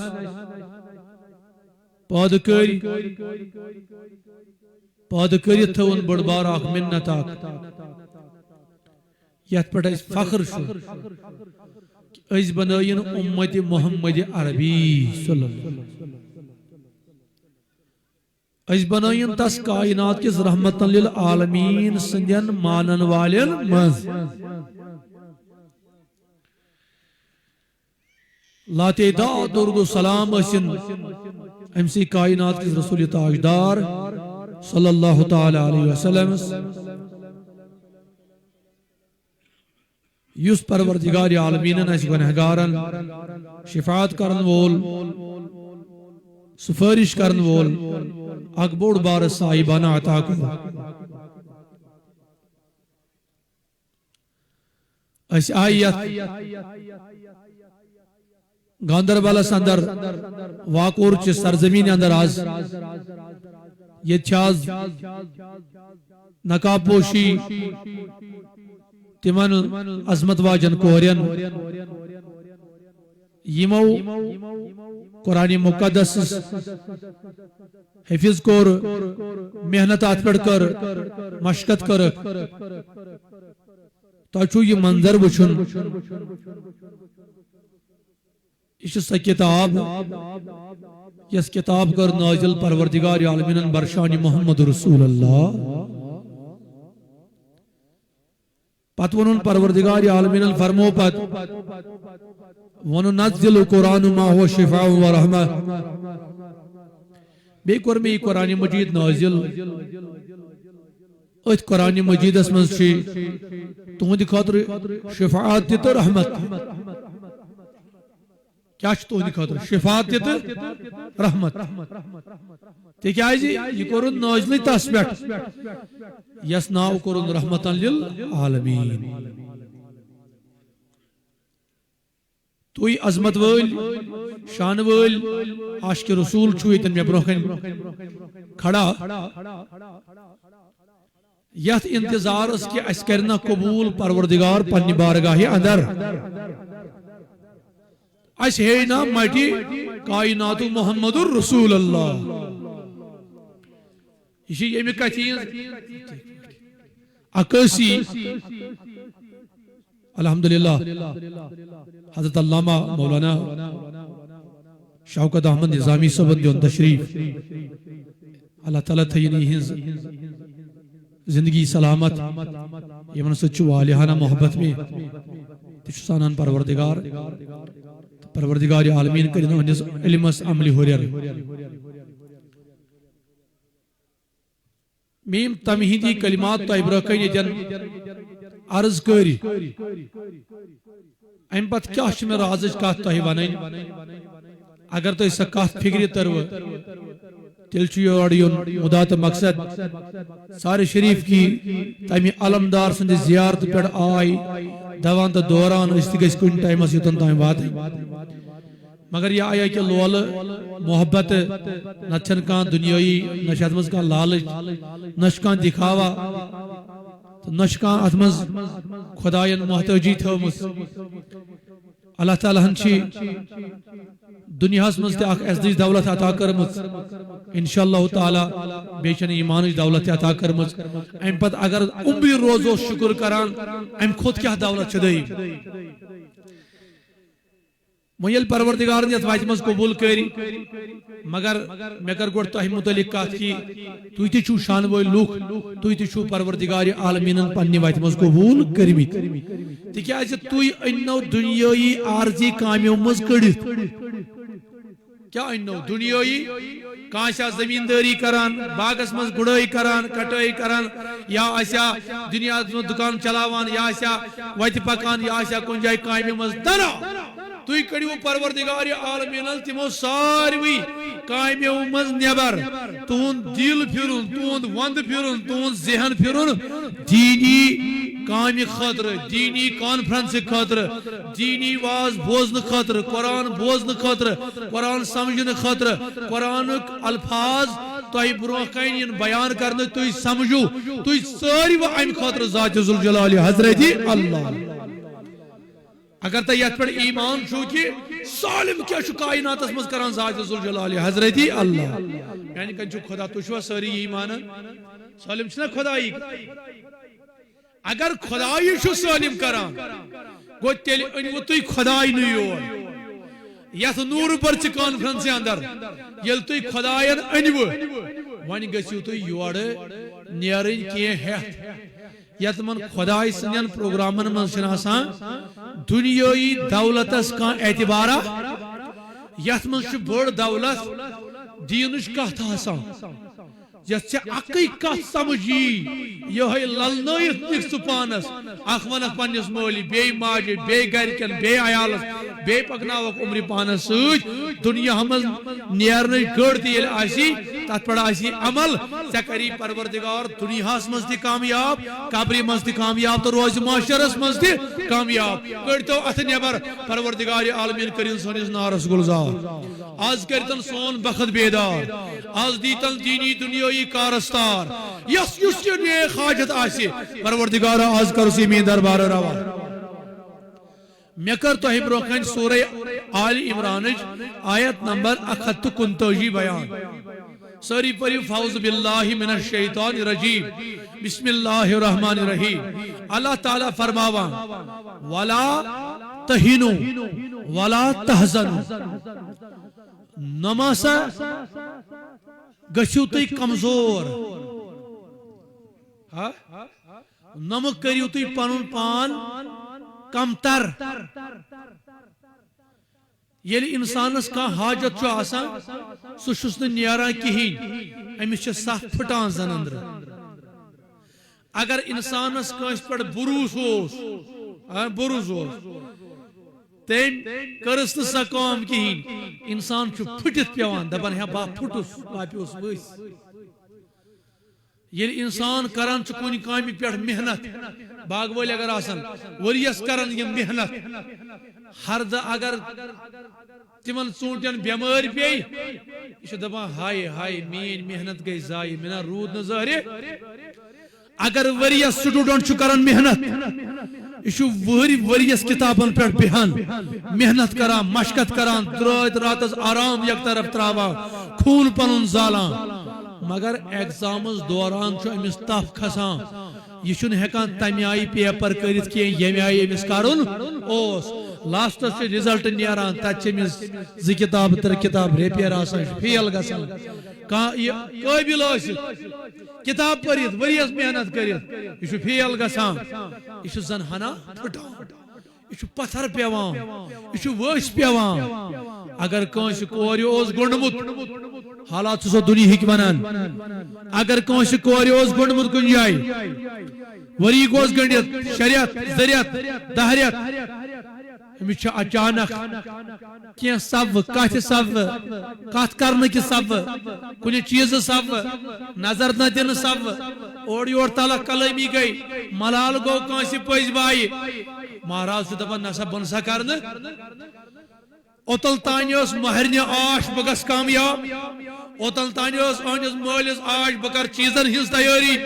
پادکری تھون بڑبار آخ منت آخ یت پڑھ اس فخر شو اس بنائین امت محمد عربی صلی اللہ علیہ وسلم اس بنائین تس کائنات کس رحمت للعالمین سندین مانن والین مز لاتے دا درد و سلام اسن امسی کائنات کس رسول تاجدار صلی اللہ تعالی علیہ وسلم یس پروردگار عالمین اس گنہگارن شفاعت کرن وول سفارش کرن وول اکبر بار صاحبانہ عطا کو اس آیت گاندربلس اندر واکور چہ سرزمین اندر آز یہ چھاز نقاب پوشی تمن عظمت واجن کورین یمو قرآن مقدس حفظ کور محنت ات پہ کر مشقت کر تہ یہ منظر وچھن یہ سہ کتاب یس کتاب کر نازل پروردگار عالمین برشان محمد رسول اللہ پت ون پروردگار عالمین فرمو پت وننزل قرآن ما هو شفاء و رحمہ بے کور میں قرآن مجید نازل ات قرآن مجید اس من چھ تہند خاطر شفاعت تہ تو رحمت کیا چھ تہند خاطر شفاعت تہ تو رحمت تکیازِ یہ کورن نازل تس پٮ۪ٹھ یس ناو کورن رحمتن للعالمین توی عظمت ول شان ول عاشق رسول چھو یتن میں برونکن کھڑا یت انتظار اس کی اس کرنا قبول پروردگار پنی بارگاہ اندر اس ہے نا مٹی کائنات محمد رسول اللہ یہ یمی کتیز اکاسی الحمدللہ حضرت علامہ مولانا شوکت احمد نظامی صاحب دیون تشریف اللہ تعالیٰ تھینی ہنز زندگی سلامت یمن سچ والیہانہ محبت میں تچ سانان پروردگار عالمین کرن انس علمس عملی ہوریر میم تمہیدی کلمات تو ابراکین جن عرض کری ام پت کیا میں رازج کات تہ ونن اگر تو سہ کات فکر ترو تیل یور یون مدا تو مقصد سارے شریف کی تمہ علمدار سند زیارت پہ آئی دوان تو دوران اس گھ کن ٹائمس یوتن تام وات مگر یہ آیا کہ لول محبت نچن کان دنیائی نشد مز کان لالچ نش کان دکھاوا نش کان ات مز خدائن محتاجی تھومس اللہ تعالیٰ ہن چھ دنیا مز تہ اخ عزت دولت عطا کرمت انشاءاللہ تعالی بیچن ایمان دولت عطا کرمت ام پت اگر عمر روزو شکر کران ام خود کیا دولت چدئی میل پروردگار نے اتوائت مز قبول کری مگر میں کر گوڑ تہ متعلق کات کی تو تی چھو شان وول لوک تو تی چھو پروردگار عالمین پنی وائت مز قبول کرمت تکیازِ تو انو دنیائی عارضی کامیوں مز کڑت کیا انو دنیائی کانشا زمینداری کران باغس مز گڑائی کران کٹائی کران یا آسیا دنیا دکان چلاوان یا آسیا وائت پکان یا آسیا کن جائے کامیوں مز دنا توی کڑیو پروردگار عالمین تمو ساروی کامیو مز نیبر تون دل پھرن تون وند پھرن تون ذہن پھرن دینی کامی خاطر دینی کانفرنس خاطر دینی واز بوزن خاطر قرآن بوزن خاطر قرآن سمجھن خاطر قرآن الفاظ تہ برو کن بیان کرنے تھی سمجھو تھی ساری ام خاطر ذات ذوالجلال حضرت اللہ اگر تہ یت پہ ایمان چھو کہ سالم کیا چھو کائنات مز کران ذات ذوالجلال حضرت اللہ یعنی کہ خدا تو چھو ساری ایمان سالم چھنا خدائی اگر خدائی چھو سالم کران گو تیل انو تھی خدائی نہیں یور یت نور پرچ کانفرنس اندر یل تھی خدائین انو ون گسیو تھی یور نیرن کی ہیت یت من خدای سنین پروگرامن من آسان دنیائی دولتس کان اعتبارہ یت من بڑ دولت دینش کت آسان یت اکی کت سمجھی یہ للنائت نکس پانس اخ ونک پنس مولی بی ماجی بی گرکن بی عیالس بے پکناوک عمر پانس سوچ دنیا ہمز نیرن گڑتی یل آسی تات پڑا آسی عمل ذکری پروردگار دنیا ہس تی کامیاب قبری مز تی کامیاب تو روز معاشرس مز تی کامیاب کرتو ات نیبر پروردگار عالمین کرین سونس نارس گلزار آز کرتن سون بخت بیدار آز دیتن دینی دنیای کارستار یس یس یہ نیک حاجت آسی پروردگار آز کرسی مین دربار روا مکر تو ہی بروکن سورہ آل عمران آیت نمبر 129 بیان سری پری فوز باللہ من الشیطان الرجیم بسم اللہ الرحمن الرحیم اللہ تعالیٰ فرماوا ولا تہنو ولا تحزنو نماسا گشو تی کمزور نمک کریو تی پانون پان کم تر یل انسانس کا حاجت چو آسان سو شسن نیاران کہین امیش سخت پھٹان زن اندر اگر انسانس کانس پر بروس ہوس تیم کرست سا کام کہین انسان چو پھٹت پیوان دبن ہے با پھٹس با پیوس ویس یل انسان کران چو کنی کامی پیٹ محنت باغ ولی اگر آسان وریس کران یہ محنت ہر دا اگر تمن ژوٗنٛٹٮ۪ن بیمار پی یہ دپان ہائے ہائے مین محنت گئی ضائع منا رود نہ ظاہر اگر وریس سٹوڈنٹ کران محنت یہ وریس کتابن پہ بہان محنت کران مشقت کران درد راتس آرام یک طرف تراوان خون پنن زالان مگر ایگزامز دوران امس تف کھسان یہ چھن ہیکان تمہ آئی پیپر کرت کی یمہ آئی امس کرن اوس لاسٹس سے رزلٹ نیران تت امس زٕ کتاب تر کتاب ریپیر آسان فیل گژھان قابل کتاب پرت وریس محنت کرت یہ فیل گژھان یہ زن ہنا پھٹان یہ پتھر پیوان یہ وس پیوان اگر کنس کور گنڈمت حالات سو دنیا ہک ونان اگر کنس کور گنڈمت کن جائے وری گوس گنڈت شریعت ذریعت دہریت امس اچانک کی سب کت سب کت کرنے کی سب کن چیز سب نظر نہ دن سب اور یور تلک کلامی گئی ملال گو کنس پز بائی مہاراج دپان نسا بن سا کرنے اوتل تانی اس مہرنہ آش بگس کامیاب اوتل تانی اس آنجس مالس آش بکر چیزن ہز تیاری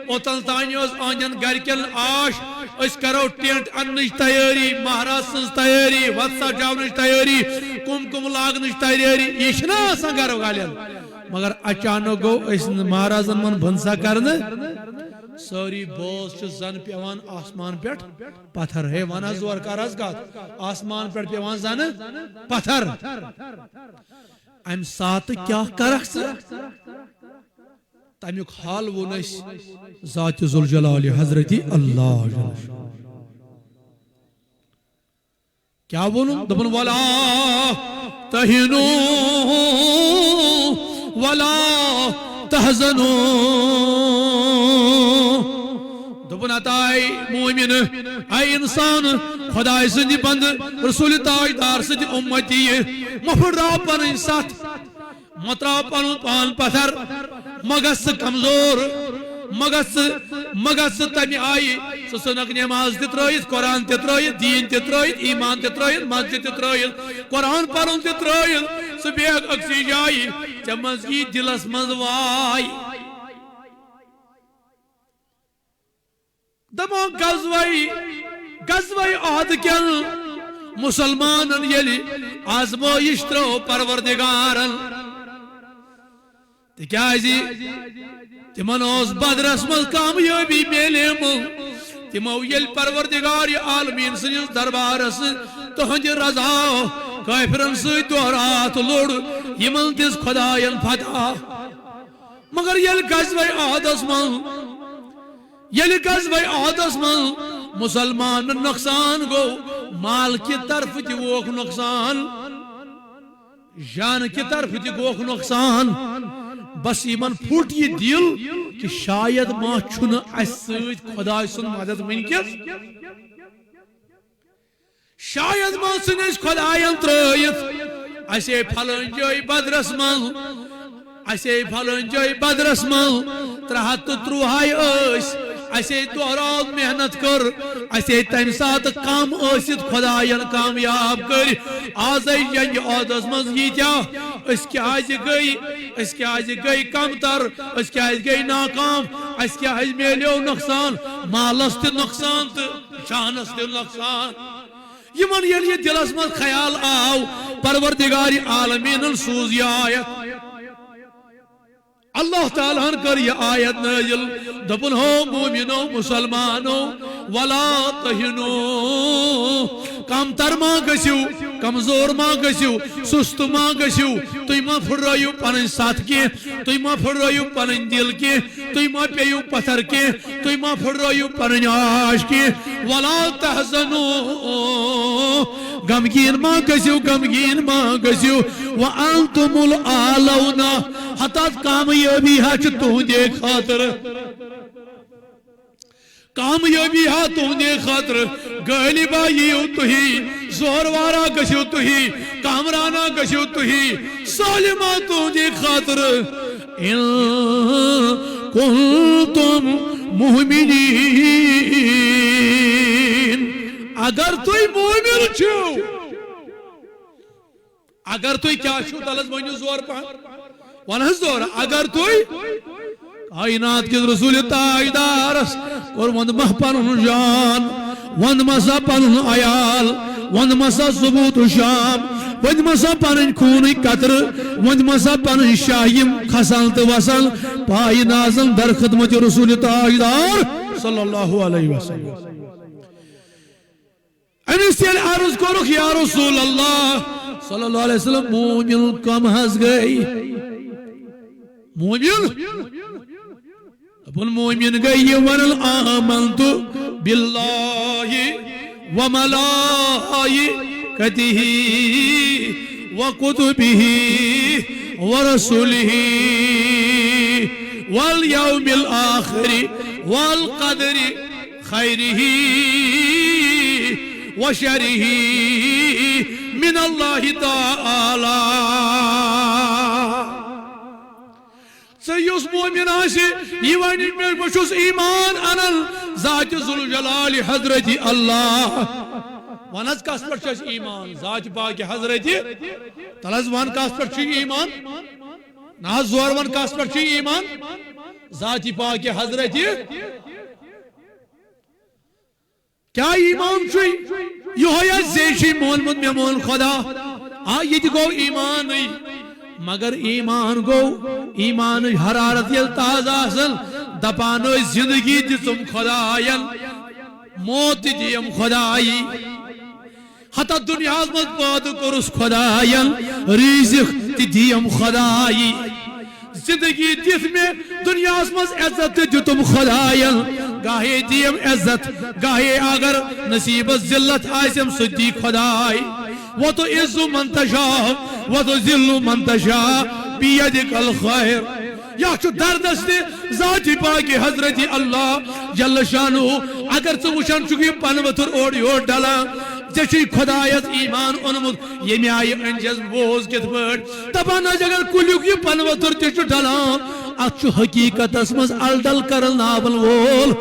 اوتل تانی اس آنجن گرکن آش اس کرو ٹینٹ اننش تیاری مہاراج سنز تیاری وطسا جاونش تیاری کم کم لاگنش تیاری یہ چھنا آسان گرو گالین مگر اچانک گو اس مہارازن من بنسا کرنے ساری بوز زن پیوان آسمان پیٹ پتھر ہے وانا زور کارز گات آسمان پیٹ پیوان زن پتھر ام سات کیا کرخ تمیک حال ونس ذات ذوالجلال حضرت اللہ کیا ونو دبن ولا تہنو ولا تحزنو دبن اتائی مومن اے انسان خدای سندی بند رسول تاجدار سندی امتی مفرا پن سات مترا پن پان پتھر مگس کمزور مگس تمہ آئی سنک نماز ترائت قرآن ترائت دین ترائت ایمان ترائت مسجد ترائت قرآن پرن ترائت سہ بیگ اکسی جائی چمز ای دلس مز وائی دپان غزوہ احد کین مسلمانن یلی آزمائش ترو پروردگارن تکیازی تمن اوس بدرس مز کامیابی میلیم تمو یل پروردگار عالمین سنس دربارس تہند رضا کافرن ست دورات لوڑ یمن دس خداین فتح مگر یل غزوہ احدس من مسلمان نقصان گو مال کی طرف تی ووک نقصان جان کی طرف تی گوک نقصان بس یمن پھوٹ یہ دل کہ شاید ما چھن اس سۭتۍ خدا سن مدد ونکس شاید ما سنس خدایان ترٲیِتھ اسے پھلٲنۍ جاے بدرس منٛز اسے پھلٲنۍ جاے بدرس منٛز 313 ٲسۍ اسے دہراو محنت کر اسے تمہ سات کم ٲسِتھ خدایان کامیاب کر آزے جنگ عہدس منٛز ییٖتیاہ أسۍ کیٛازِ گٔے کمتر أسۍ کیٛازِ گٔے ناکام اسہِ کیٛازِ میلیو نۄقصان مالس تہِ نۄقصان تہٕ شانس تہِ نۄقصان یمن ییٚلہِ یہِ دلس منٛز خیال آو پروردگار عالمیٖنن سوٗز یہِ آیت اللہ تعالیٰ کر یہ آیت نازل دپن ہو مومنو مسلمانو ولا تہنو کم تر ما گسیو کمزور ما گسیو سست ما گسیو تُہۍ ما پھُٹرٲیِو پنٕنۍ سَتھ کینٛہہ تُہۍ ما پھُٹرٲیِو پنٕنۍ دل کینٛہہ تُہۍ ما پیٚیِو پتھر کینٛہہ تُہۍ ما پھُٹرٲیِو پنٕنۍ آش کینٛہہ ولا تحزنو غمگیٖن ما گٔژھِو وانتم العالون ہتات کامیٲبی ہا چھِ تُہنٛدے خٲطرٕ کامیٲبی ہا تُہنٛدے خٲطرٕ غٲلبا یِیِو تُہی زوروارا گٔژھِو تُہی کامرانا گٔژھِو تُہی سٲلِما تُہنٛدے خٲطرٕ اِن کنتم مؤمنین اگر تُہۍ مومن چھِو اگر تُہۍ کیٛاہ چھِو تلس ؤنِو زور پہن ون حظ زور اگر تُہۍ کائنات کِس رسول تاجدارس اور وندمہ پنُن جان وندمسا پنُن عیال وندمسا ثبوت شام وندمسا پنٕنۍ خوٗنٕکۍ قطرٕ وندمسا پنٕنۍ شاہِم کھسان تہٕ وسان پایہِ نازن در خدمت رسول تاجدار صلی اللہ علیہ وسلم أمس ییٚلہِ عرض کوٚرُکھ یا رسول اللہ صلی اللہ علیہ وسلم مومن کم حظ گئی مومن مومن گئی ونل آمنت باللہ وملائکتہ وکتبہ ورسولہ والیوم الآخر والقدر خیرہ وشرہ من اللہ تعالی سیوس مومن آسی یہ وانی میں بشوس ایمان انل ذات ذوالجلال حضرت اللہ ونز کس پر چھس ایمان ذات پاک حضرت تلز وان کس پر چھ ایمان ناز زور وان کس پر چھ ایمان ذات پاک حضرت کیا ایمان چھوئی یہ ہے زیشی مولمت میں مول خدا یہ گو ایمان نہیں مگر ایمان گو ایمان حرارت یل تازہ آسن دپان زندگی دتم خداین موت دیم خدائی حتی دنیا مز پاد کرس خداین رزق دیم خدائی زندگی دت میں دنیا مز عزت دتم خداین گاہے دیم عزت گاہے اگر نصیب ذلت آسم سدی خدائی وہ تو عز من تشاء وہ تو ذل من تشاء بیدک الخیر یا چھو دردست ذات پاک حضرت اللہ جل شانو اگر تو وشان چکی پنوتر اوڑی اوڑ ڈالا جیسے خدایت ایمان انمود یہ میں آئی انجز بوز کت پڑ تبانا جگر کلیوک یہ پنوتر تیچو ڈالا اچھو حقیقت اسمز الڈل کرل نابل وول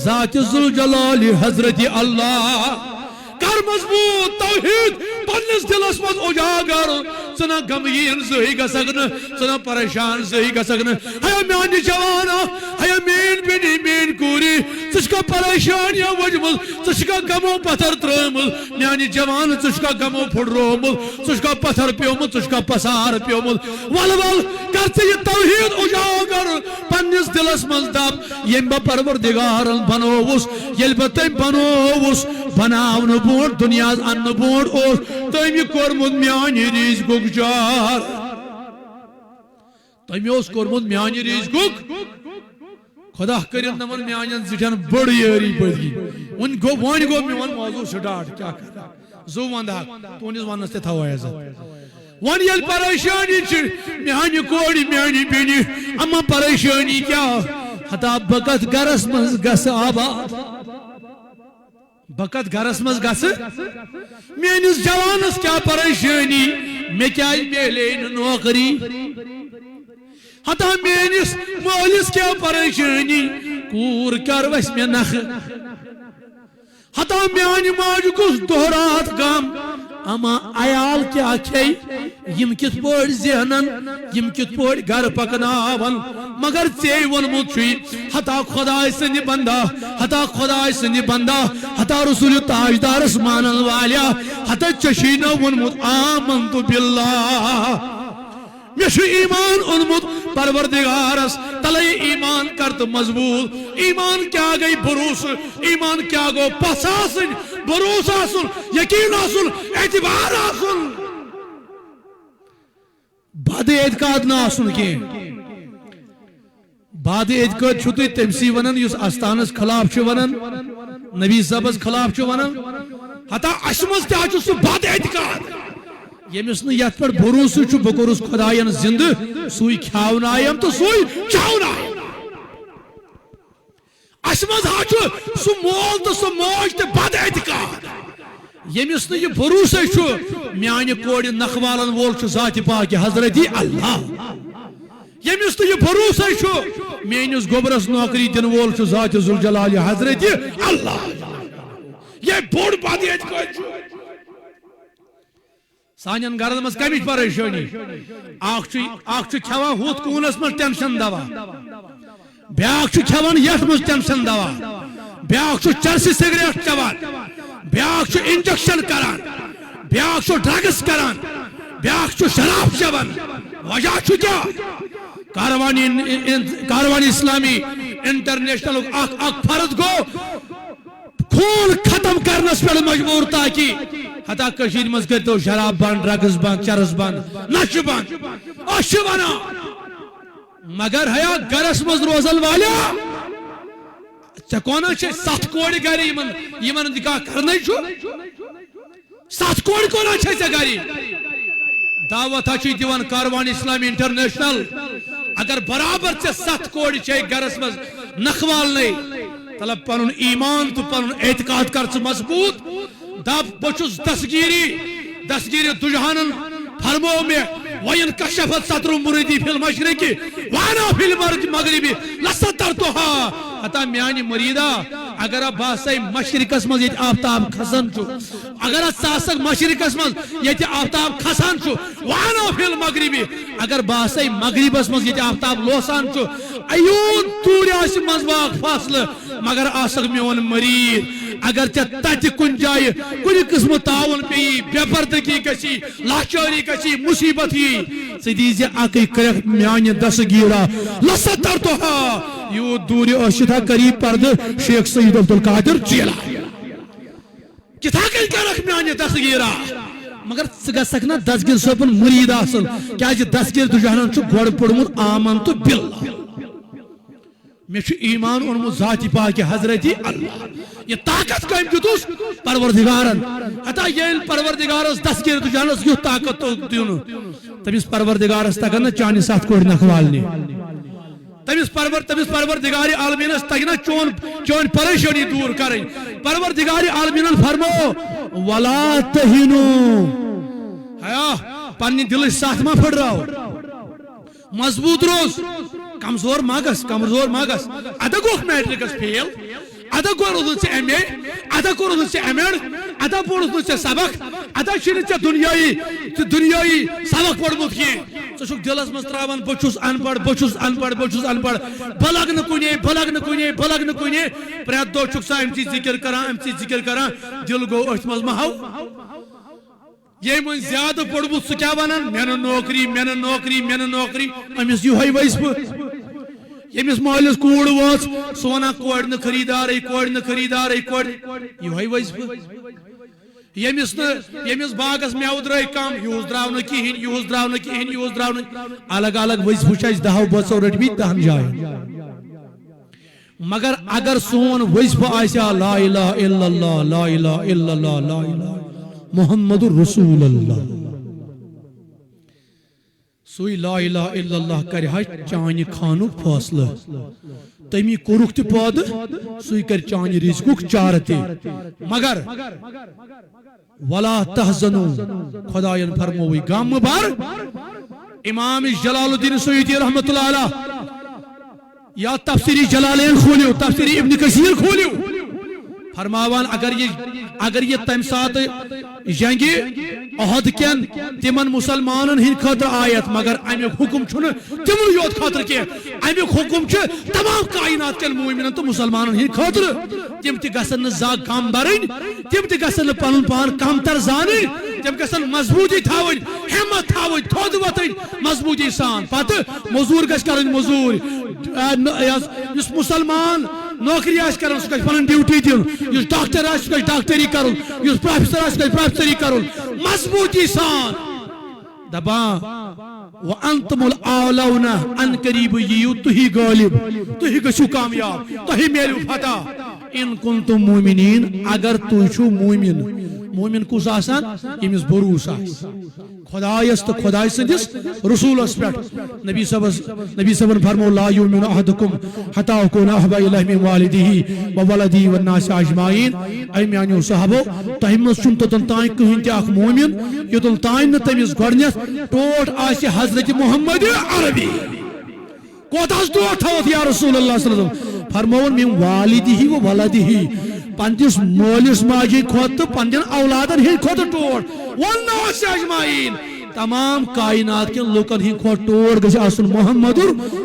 ذات ذوالجلال حضرت اللہ کر مضبوط توحید پنس دلس مز اجاگر سنا غمگین زہی گسگن سنا پریشان زہی گسگن ہے میانی جوانا ہے مین بینی مین کوری تشکا پریشان یا وجمل تشکا غمو پتھر ترمل میانی جوان تشکا غمو پھڑرومل تشکا پتھر پیومل تشکا پسار پیومل ول کرتے یہ توحید اجاگر پنس دلس مز دب یم با پروردگارن بنووس یل بتائی بنووس بناون بوڑ دنیا ان بوڑ اور تمی کورمت میانی رزقک جار تمی اس کورمت میانی رزقک خدا کرن نمن میانین زٹھن بڑ یاری پدی ون گو میون موضوع سٹارٹ کیا کر زو وندا تونس ونس تے تھاو عزت ون یل پریشانی چھ میانی کوڑی میانی بینی اما پریشانی کیا ہتا بکت گرس مز گس آباد بقت گھرس مز گس میانس جوانس کیا پریشانی مے کیا میلے نوکری ہتا میانس مالس کیا پریشانی کور کر وس مے نخ ہتا میانہ ماج گوس دہ رات غم اما عیال کیا کھے یم کت پٲٹھۍ زینن یم کت پٲٹھۍ گھر پکناون مگر ژے وونمُت چھُے ہتا خدائے سٕنٛدِ بندا ہتا خدائے سٕنٛدِ بندا ہتا رسول تاجدارس مانن والیا ہتا ژےٚ نہ وونمُت آمنتُ باللہ مے چھُ ایمان اونمُت پروردگارس تلے ایمان کرت مضبوط ایمان کیا گئی بھروسہ ایمان کیا گو پس آسن بھروسہ آسن یقین آسن اعتبار آسن بد اعتقاد نہ آسن کی بد اعتقاد چھو تُہۍ تٔمسٕے ونان یُس استانس خلاف چھُ ونان نبی صاحبس خلاف چھُ ونان ہتا اسہِ منٛز تہِ چھُ سُہ بد اعتقاد یمس نہ یت پہ بھروسہ چھ بہ کورس خدائن زندہ سوئی کھاونایم تو سوئی چاونایم اس مز سہ مول تو سہ موج تو بد اعتقاد یمس نہ یہ بھروسہ چھ میانہ کوڑ نخوالن وول چھ ذات پاک حضرت اللہ یمس نہ یہ بھروسہ چھ میانس گوبرس نوکری دن وول چھ ذات ذوالجلال حضرت اللہ یہ بوڑ بد اعتقاد سانین گھرن مز کمچ پریشانی اخ کھیوان ہوت کونس مز ٹینشن دوا بیاکھ کھیوان یتھ مز ٹینشن دوا بیاکھ چرسی سگریٹ چوان بیاکھ انجیکشن کران بیاکھ ڈرگس کران بیاکھ شراب چوان وجہ کیا کاروانی اسلامی انٹرنیشنل اخ فرد گو خون ختم کرنس پہ مجبور تاکہ ہتا کشیر مز کرتو شراب بند ڈرگس بند چرس بند نش بند اش بنا مگر ہیا گرس مز روزل والیا ژے کونا چھ ست کوڑ گر یمن نکاح کرنے چھو ست کوڑ کونا چھ ژے گری دعوت چھ دیوان کاروان اسلامی انٹرنیشنل اگر برابر ژے ست کوڑ چھ گرس مز نخوالنے طلب پنن ایمان تو پنن اعتقاد کر مضبوط دب بچس دستگیری دجہانن فرمو میں وین کشفت سطر مریدی فی المشرقی وانا فی المغربی لسترتها حتا میانی مریدہ اگر باسے مشرقس مز یہ آفتاب کھسان چھو اگر ساسک مشرقس مز یہ آفتاب کھسان چھو وانا فی المغربی اگر باسے مغربس مز یہ آفتاب لوسان چھو ایون دور آس مزباق فاصل مگر آسک میون مرید اگر تت کن جائے کن قسم تعاون پی بے پردگی گسی لاچاری گسی مصیبت ہی سدیز اکی کرک میان دستگیرا لسترتها یو دور اشتھا قریب پرد شیخ سید عبدالقادر چیلا کتھا کل کرک میان دستگیرا مگر سگسکنا دستگیر صاحبن مرید آسل کیا جی دستگیر دجہنن چھو گوڑ پڑمت آمنتو باللہ میں چھو ایمان اونمت ذات پاک حضرت اللہ یہ طاقت کم دیتس پروردگارن حتی یہ پروردگارس دستگیر دجہنس یہ طاقت تو دیون تمس پروردگارس تگن چانی ساتھ کوڑ نخوالنی تمس پروردگار عالمینس تگنا چون پریشانی دور کریں پروردگار عالمین فرمو ولا تہنو ہیا پنی دل ساتھ ما پھڑ رہو مضبوط روز کمزور ماگس ادا گوک میٹرکس فیل ادا گورد سے ایم اے ادا گورد سے ایم ایڈ ادا پورد سے سبق ادا چھن ژے دنیائی سبق پورمت کی ژٕ چھُکھ دلس مز تراوان بچھس ان پڑھ بلگ نہ کنے پرٛٮ۪تھ دۄہ چھُکھ سا امچی ذکر کران دل گو أتھۍ منٛز مہو یہ من زیادہ پڑھمت سہ کیا ونان مین نوکری امس یہ وظیفہ یمس مالس کوڑ واچ سہ ونان کوڑ نہ خریدار یہ وظیفہ یمس باغس میو درائے کم یوز دراو نہ الگ الگ وظیفہ چھ 10 بچو رٹمی 10 جائیں مگر اگر سون وظیفہ آسیا لا الہ الا اللہ لا الہ الا اللہ لا الہ محمد رسول اللہ سوی لا الہ الا اللہ کرہ چانہ خانک فاصلہ تمی کورک تہ پود سوی کر چانہ رزقک چارہ تہ مگر ولا تحزنوا خداین فرموی غم بر امام جلال الدین سیوطی رحمت اللہ علیہ یا تفسیری جلالین کھولیو تفسیری ابن کثیر کھولیو فرماوان اگر یہ تم سات جنگ احد کین تمن مسلمانن ہند خاطر آیت مگر امیک حکم چھن تمن یوت خاطر کی امیک حکم چھ تمام کائنات کن مومنن تو مسلمانن ہند خاطر تم تہ گژھن زا کم برن تم تہ گژھن پن پان کم تر زانن تم گژھن مضبوطی تھاون ہمت تھاون تھود وتن مضبوطی سان پتہ مزور گژھ کرن مزور یس مسلمان نوکری آس کرن سہ گژھ پنن ڈیوٹی دین یس ڈاکٹر آس سہ گژھ ڈاکٹری کرن یس پروفیسر آس سہ گژھ پروفیسری کرن مضبوطی سان دبان وانتم الاولون ان قریب ییو تہی غالب تہی گژھو کامیاب تہی میلو فتح ان کنتم مومنین اگر تُہۍ چھو مومن کس آسان یمس بروس آس خدایس تو خدای سندس رسولس پہ نبی صبن فرمو لا یؤمن احدکم حتی اکون احب الیہ من والدہ وولدہ والناس اجمعین اے میانیو صحابو تہ مز چھن توتن تائیں کہین تہ اخ مومن یوتن تائیں نہ تمس گۄڈنیتھ ٹوٹ آسہ حضرت محمد عربی کوتاس ٹوٹ تھوت یا رسول اللہ صلی اللہ علیہ وسلم فرمون من والدہ وولدہ پنجس مولس ماجی کھوت پنجن اولادن ہند کھوت ٹوٹ والناس اجمعین تمام کائنات کے لوکن ہند کھوت ٹوٹ گژھِ آسن محمد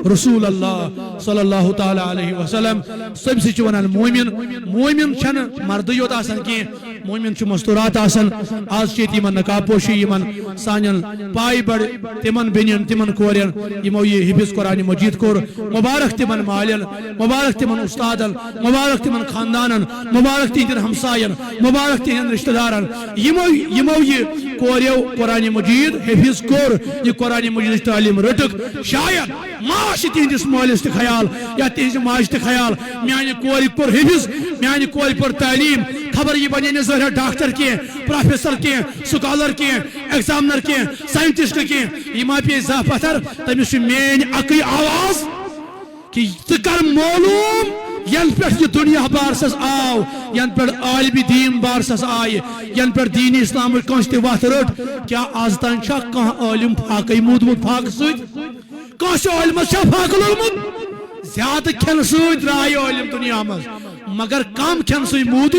رسول اللہ صلی اللہ تعالی علیہ وسلم سب سے ونان مومن چھن مرد یوت آسان کی مومن چھ مستورات آسان آج چیت یمن نقاب پوشی یمن سانن پائی بڑ تمن بینین تمن کورین یمو یہ حفظ قرآن مجید کور مبارک تمن مالین مبارک تمن استادن مبارک تمن خاندانن مبارک تہندین ہمساین مبارک تہندین رشتہ دارن یمو یہ کوریو قرآن مجید حفظ کور یہ قرآن مجید تعلیم رٹک شاید معاش تہندس مالس تہ خیال یا تہذ ماج تہ خیال میانہ کور کور حفظ میانہ کور پر تعلیم خبر یہ بنے نہ ظاہر ڈاکٹر کی پروفیسر کی سکالر کی ایگزامنر کی سائنٹسٹ کی یہ ما پہ زا پتھر تمس مین اکی آواز کہ ژٕ کر معلوم ین پہ یہ دنیا بارسس آو ین پہ عالم دین بارسس آئے ین پہ دین اسلام کنس تہ وت رٹ کیا آز تان چھا کانٛہہ عالم پھاکے مودمت پھاکہ ست کانٛہہ عالمس چھا پھاکہ لوگمت زیادہ کھین ست درائے عالم دنیا مز مگر کم کھین سی مود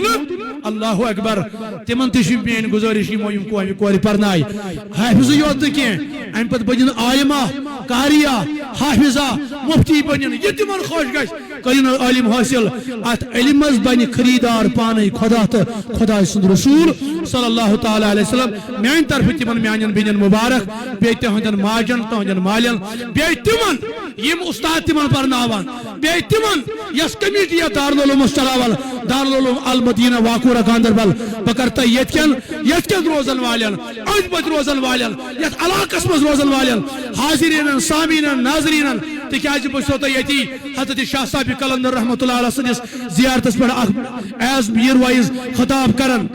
اللہ اکبر تمن تہ مین گزارش یمو یم کور پرنائی حافظ یوت نہ کینٛہہ امہ پتہ بنن عالمہ قاریہ حافظہ مفتی بنن یہ تمن خوش گژھِ کرن علم حاصل ات علم مز بن خریدار پانے خدا تو خدا سند رسول صلی اللہ تعالی علیہ وسلم میان طرف تمن میان بنن مبارک بی تہندن ماجن تہندن مالن بی تمن یم استاد تمن پرناوان بی تمن یس کمیٹی دارالعلوم چلاوان دارالعلوم المدینہ واقورہ گاندربل بکرتا یتکن روزن والن اند پت روزن والن یت علاقس مز روزن والن حاضرین سامعین ناظرین تکیاز بس یتی حضرت شاہ صاحب کلندر رحمۃ اللہ علیہ سندس زیارتس پہ ایز ایئر وائز خطاب کرن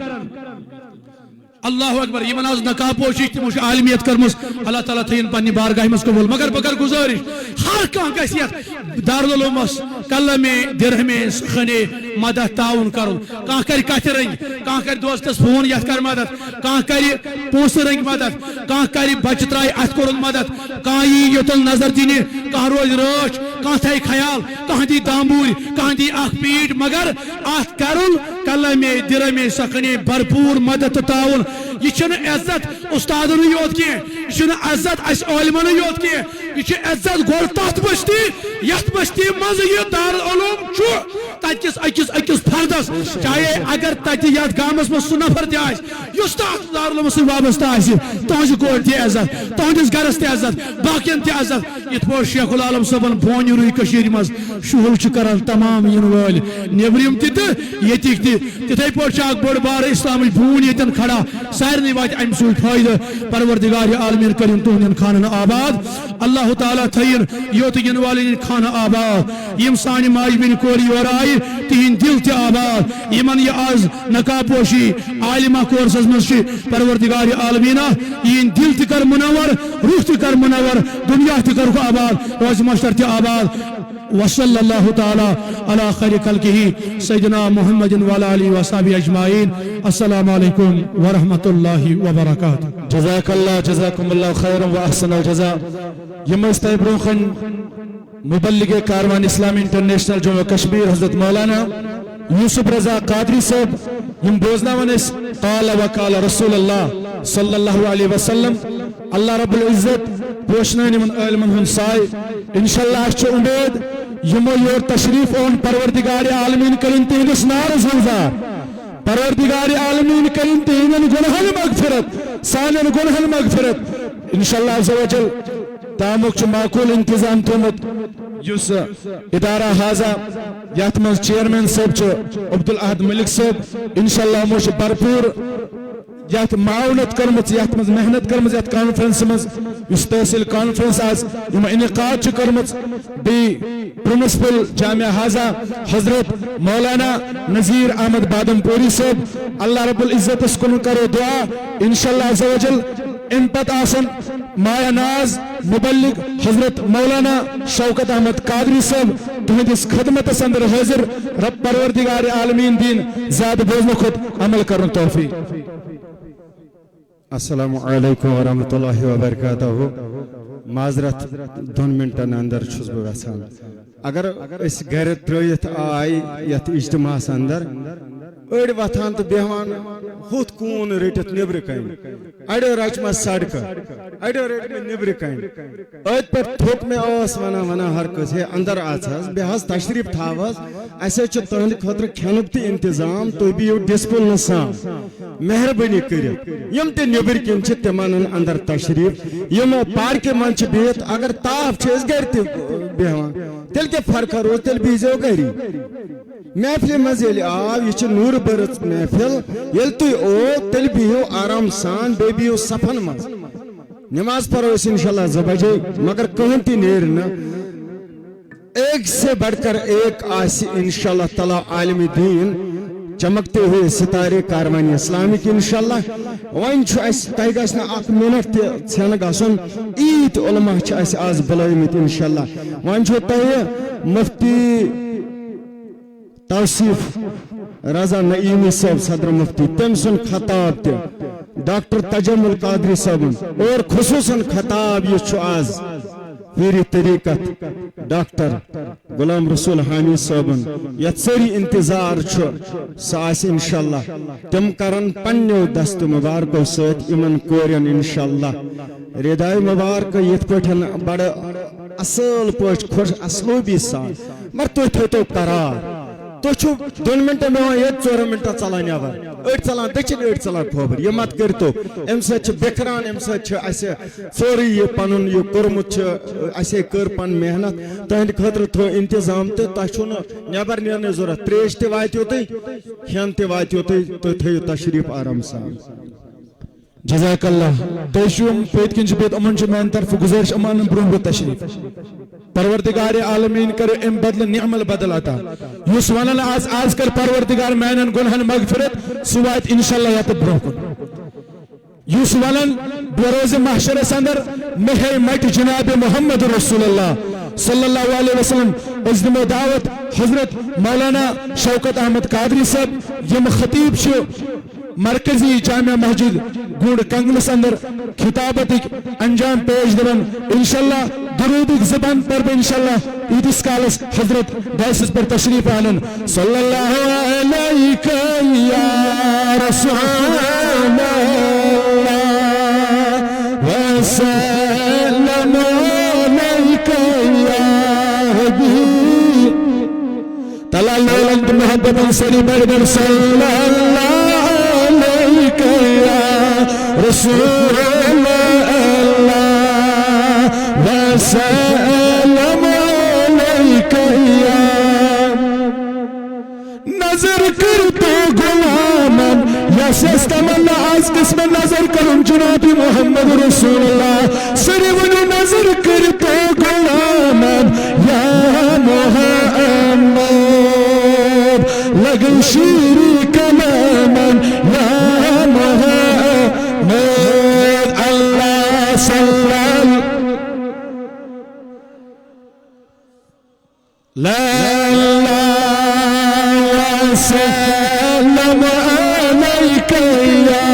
اللہ اکبر یمن آز نقاب پوشی تمو عالمیت کرمس اللہ تعالیٰ تھین پنہ بارگاہ مز قبول مگر بکر گزارش ہر کان گژھِ یتھ دارالعلومس قلمے درہمے سخنے مدد تعاون کرن کان کر کتھ رنگ کان کر دوستس فون یتھ کر مدد کان کر پونسہ رنگ مدد کان کر بچہ ترائی ات کورن مدد کان یی یوتن نظر دینہ کان روز راچ کان تھائی خیال کان دی دامبور کان دی اخ پیٹ مگر ات کرن قلمے درہمے سخنے بھرپور مدد تعاون یہ چھن عزت استادن یوت کی یہ عزت اس علمن یوت کی یہ عزت گول تات بستی یت بستی مز یہ دارالعلوم چھو تکس اکس فردس چاہے اگر تت یت گامس مز سہ نفر تہ اس دارالعلوم سی وابستہ تہذ کور تہ عزت تہندس گرس تہ عزت باقین تہ عزت یت پٲٹھۍ شیخ العالم صٲبن بونہِ روی کشیر مز شہل چھ کران تمام ین ول نیبرم تہ یتک تہ تتھے پٲٹھۍ اکھ بٔڑ بار اسلامچ بون یتن کھڑا سارے وات ام سۭتۍ فٲیدٕ پروردگار عالمین کرن تہندین خانن آباد اللہ تعالیٰ تھین یوت ین والن خانہ آباد یم سانہ ماج بین کور یور آئی تہند دل تہ آباد یمن یہ آز نقاب پوشی عالمہ کورسز مزی پروردگار عالمینہ این دل تہ کر منور روح تہ کر منور دنیا تہ کر آباد روز مشتر تہ آباد وصلی اللہ تعالی علی خیر خلقہ سیدنا محمد وعلی آلہ وصحبہ اجمعین السلام علیکم ورحمۃ اللہ وبرکاتہ جزاک اللہ جزاکم اللہ خیرا و احسن الجزاء یم تہ برونخن مبلغ کاروان اسلامی انٹرنیشنل جموں کشمیر حضرت مولانا یوسف رضا قادری صاحب یم بوزناون اس قال وقال رسول اللہ صلی اللہ علیہ وسلم اللہ رب العزت پوشنان یمن علمن ہن سائے انشاءاللہ اچھ امید یمو یور تشریف اون پروردگار عالمین کرن تہندس نارس گزار پروردگار عالمین کرن تہندن گناہن مغفرت سانن گناہن مغفرت انشاءاللہ عز و جل تامک چھ معقول انتظام تھومت یس ادارہ حاضہ یت مز چیئرمین صاحب چھ عبدالاحد ملک صاحب انشاءاللہ ہمو چھ بھرپور یت معاونت کرمت یت مز محنت کرمت یت کانفرنس مز اس تحصیل کانفرنس آز یم انعقاد چھ کرمت بی پرنسپل جامعہ حاضہ حضرت مولانا نذیر احمد بادم پوری صاحب اللہ رب العزت اس کن کرو دعا انشاءاللہ عز و جل ان پت آسن مایا ناز مبلغ حضرت مولانا شوکت احمد قادری صاحب تہندس خدمت اندر حاضر رب پروردگار عالمین دین زیادہ بوزن خود عمل کرن توفیق السلام علیکم ورحمۃ اللہ وبرکاتہ معذرت 2 منٹن اندر چھس بہ گژھان اگر اس گھر ترٲیِتھ آئی یتھ اجتماعس اندر أڑ وتھان تو بیہوان ہُتھ کوٗن رٔٹِتھ نیبرٕ کنۍ اڑیو رچمہ سڑکہٕ اڑیو رٔٹۍ مےٚ نیبرٕ کنۍ أتھۍ پٮ۪ٹھ تھوٚک مےٚ ٲس ونان ہر کٲنٛسہِ ہے اندر اژ حظ بیٚیہِ حظ تشریٖف تھاو حظ اَسہِ حظ چھُ تُہنٛدِ خٲطرٕ کھٮ۪نُک تہِ انتظام تُہۍ بِہِو ڈسپلنہٕ سان مہربٲنی کٔرِتھ یِم تہِ نیبرۍ کِنۍ چھِ تِمن اَن اندر تشریٖف یِم پارکہِ منٛز چھِ بِہِتھ اگر تاپھ چھِ أسۍ گرِ تہِ بیہوان تیٚلہِ کیٛاہ فرقا روزِ تیٚلہِ بِہزیو گری محفلہِ منٛز ییٚلہِ آو یہِ چھِ نوٗرٕ بٔرٕژ محفل ییٚلہِ تُہۍ او تیٚلہِ بِہِو آرام سان بیٚیہِ بِہِو صفن منٛز نماز پرو أسۍ انشاءاللہ 2 بجے مگر کٕہٕنۍ تہِ نیرِ نہٕ ایک سے بڑھ کر ایک آسہِ انشاءاللہ تعالیٰ عالمِ دیٖن چمکتے ہوئے ستارے کاروانی اسلامی کی انشاءاللہ وائن چھو ایس تاہی گاس نا 1 منٹ تے چھن گاسن عید علماء چھو ایس آز بلائیمت انشاءاللہ وائن چھو تاہی مفتی توصیف رضا نعیمی صاحب صدر مفتی تمسن خطاب تے ڈاکٹر تجمل قادری صاحب اور خصوصاً خطاب یہ چھو آز پیری طریقت ڈاکٹر غلام رسول حامی صاحبن یت سری انتظار چھو ساس انشاءاللہ تم کرن پنیو دست مبارکو سات امن کورین انشاءاللہ ردائی مبارک یت پٹھن بڑ اصل پوچھ خوش اسلوبی سان مر تو تھو قرار تو چھو 2 منٹن میں یہ 4 منٹا چلان یابر اڑ چلان دچن اڑ چلان کھوبر یہ مت کرتو ام سے چھ بکران ام سے چھ اسے سوری یہ پنن یہ کرمت چھ اسے کر پن محنت تہند خاطر تھو انتظام تے تا چھو نیبر نیرنے ضرورت تریش تے واتیو تے کھین تے واتیو تے تو تھیو تشریف آرام سان جزاک اللہ تیشوم پیت کنچ پیت امن چھ میں طرف گزارش امان برون بو تشریف پروردگار عالمین کرو ام بدل نعمل بدل عطا یس ونن آز کر پروردگار میانن گنہن مغفرت سوایت انشاءاللہ یت برون کن یس ونن بروز محشر اندر مہر مٹ جناب محمد رسول اللہ صلی اللہ علیہ وسلم ازدم دعوت حضرت مولانا شوکت احمد قادری صاحب یم خطیب چھو مرکزی جامعہ مسجد گوڑ کنگلس اندر خطابت انجام پیش دبن انشاءاللہ درود زبان پر انشاءاللہ ایدس کالس حضرت دائسس پر تشریف آنن صلی اللہ علیکہ یا رسول اللہ وسلم علیکہ یا حبیب طلع لولد محبت سری بردر صلی اللہ رسول اللہ وسلم علیکہ نظر کر تو غلامن یس تمنا آز قسم نظر کرم جناب محمد رسول اللہ سری ونو نظر کر تو غلامن یا محمد لگن شیری کلامن یا محمد اللہ صلی اللہ وسلم علیک یا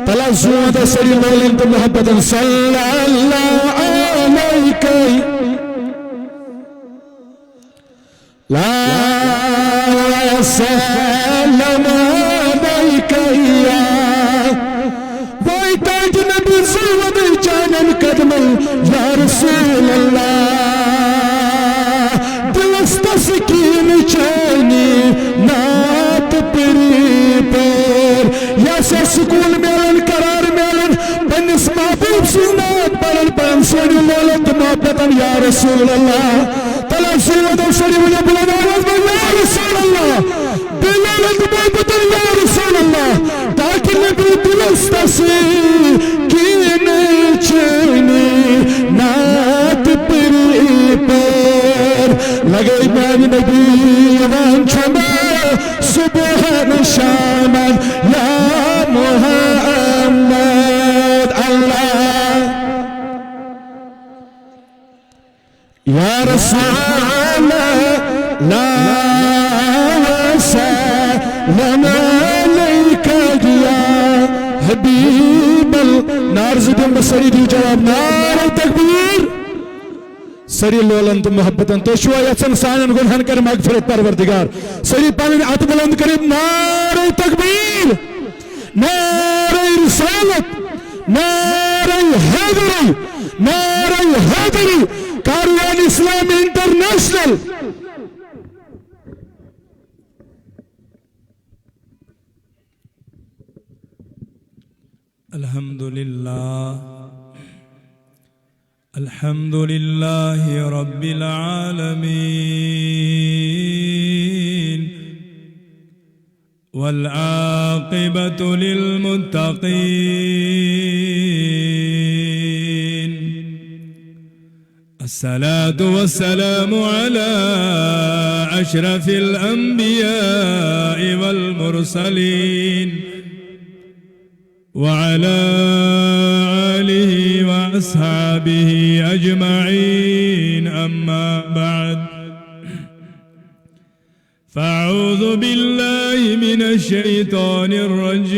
تلزود سری مولد محبت صلی اللہ علیک لا وسلم علیک یا وای تاج نبی زود جانن قدم یا رسول اللہ سکین چینی نات پری پر یا سے سکون میلن قرار میلن پنس محبوب سنات پرن پرن سوڑی مولد محبتن یا رسول اللہ تلفظ و سوڑی مجھے بلند آواز میں یا رسول اللہ بلند محبتن یا رسول اللہ تاکہ نبی دلست سکین چینی نات پری پر لگئی میری نبی وان چھما سبحان شامن یا محمد اللہ یا رسول لا وسلم علیک یا حبیب نارز دن بسری دی جواب نار تکبیر سری لولن تو محبتن تو شو یتسن سانن گنہن کر مغفرت پروردگار سری پانین ات بلند کریم نعرہ تکبیر نعرہ رسالت نعرہ حیدری نعرہ حیدری کاروان اسلام انٹرنیشنل الحمدللہ الحمد لله رب العالمين والعاقبة للمتقين الصلاة والسلام على أشرف الأنبياء والمرسلين وعلى آله وأصحابه أجمعين أما بعد فأعوذ بالله من الشيطان الرجيم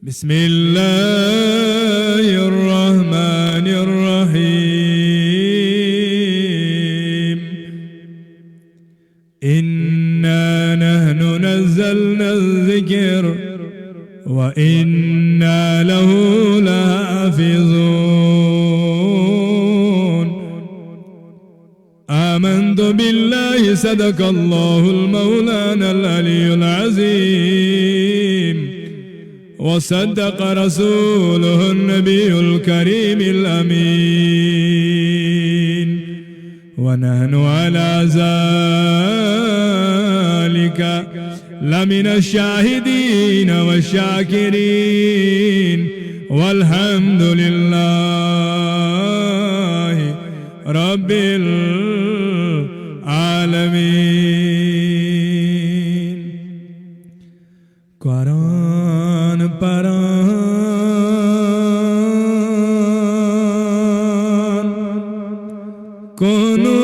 بسم الله الرحمن الرحيم إنا نحن نزلنا الذكر وإنا له لحافظون آمنت بالله صدق الله المولانا العلي العظيم وصدق رسوله النبي الكريم الأمين ونحن على ذلك لمن الشاهدين والشاكرين والحمد لله رب العالمين قرآن پران کنو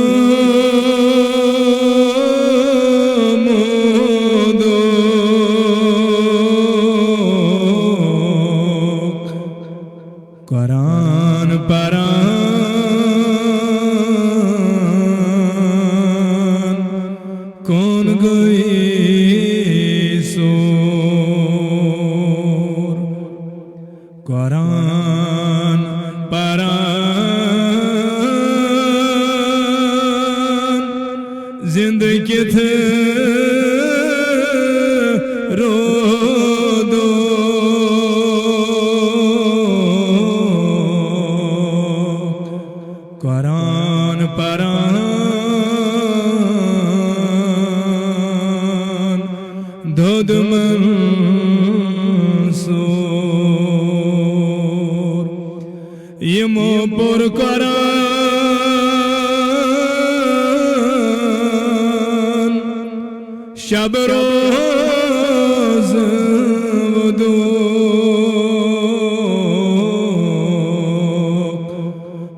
قرآن پران کون گئی سور قرآن پران زندگی تھے رو دو قرآن پران دود منصور یمو پر قرآن شب روز ودو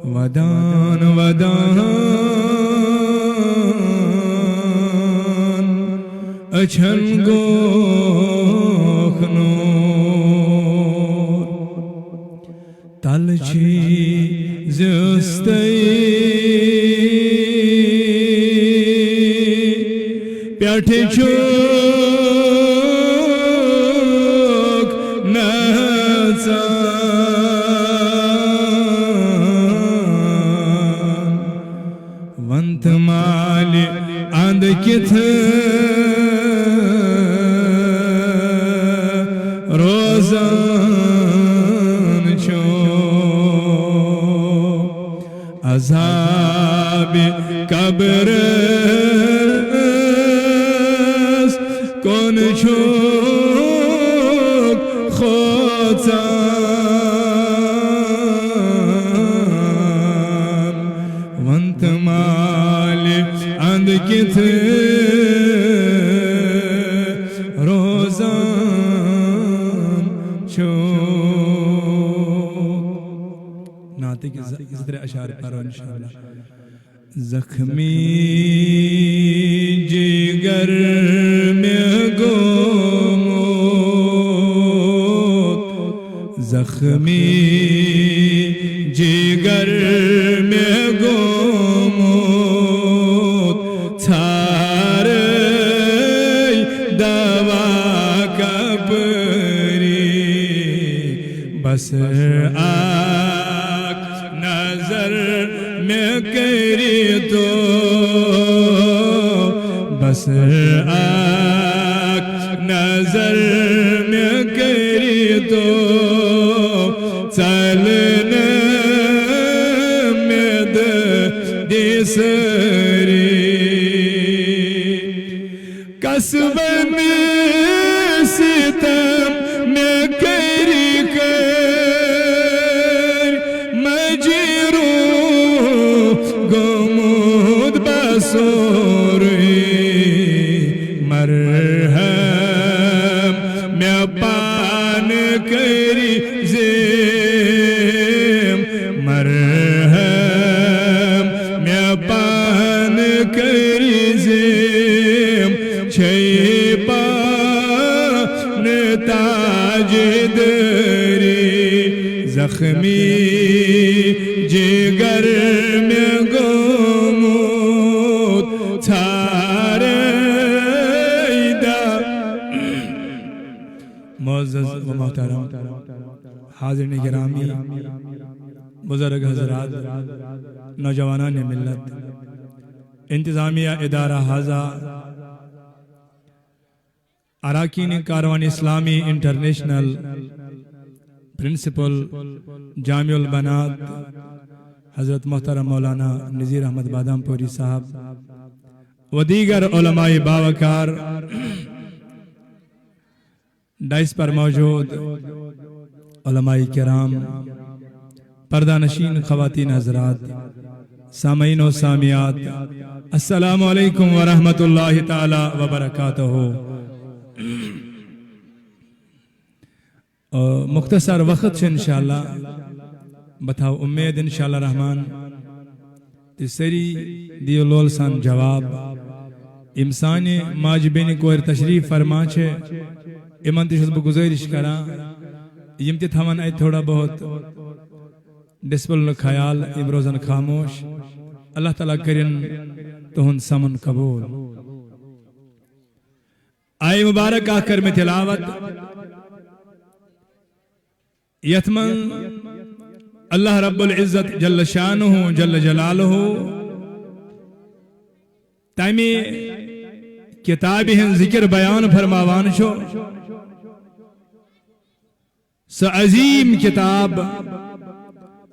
ودان ودان اچھن گوخ نور تلچی زستی پیٹھ چوک نچان ونت مالی اند کتھ روزان چھو عذاب قبر کون چھوک خوزان ونت مالی اند کتھ روزان چھوک ناتے کی ذکر اشعار پڑھو انشاءاللہ زخمی جگر میں گموت زخمی جگر میں گموت تھارے دوا کپری بس آگ نظر میں کری تو بس آگ نظر میں کری تو چلنے میں دیسری قصب میں ستم میں کری کر مجرو گمود بسوری مرہم میں پان کری زیم مرہم میں پان کری زیم چھئی پان تاج دری زخمی جگر میں گموت تھارے دا معزز و محترم حاضرین گرامی بزرگ حضرات نوجوانان ملت انتظامیہ ادارہ حاضہ اراکین کاروان اسلامی انٹرنیشنل پرنسپل جامع البنات حضرت محترم مولانا نذیر احمد بادام پوری صاحب و دیگر علماء باوقار ڈائس پر موجود علماء کرام پردہ نشین خواتین حضرات سامعین و سامعات السلام علیکم ورحمت اللہ تعالی وبرکاتہ مختصر وقت سے انشاءاللہ بتاؤ امید انشاءاللہ رحمان تیسری دیو لول سان جواب امسان ماجبین کوئر تشریف فرما چھے امن تشہد بگزارش کرا یم تی تھوان آئی تھوڑا بہت ڈسپل خیال امروزن خاموش اللہ تعالیٰ کرن تہن سمن قبول آئی مبارک آخر میں تلاوت یتمن اللہ رب العزت جل شانہ جل جلالہ تامی کتابی ہیں ذکر بیان فرماوان شو سعظیم کتاب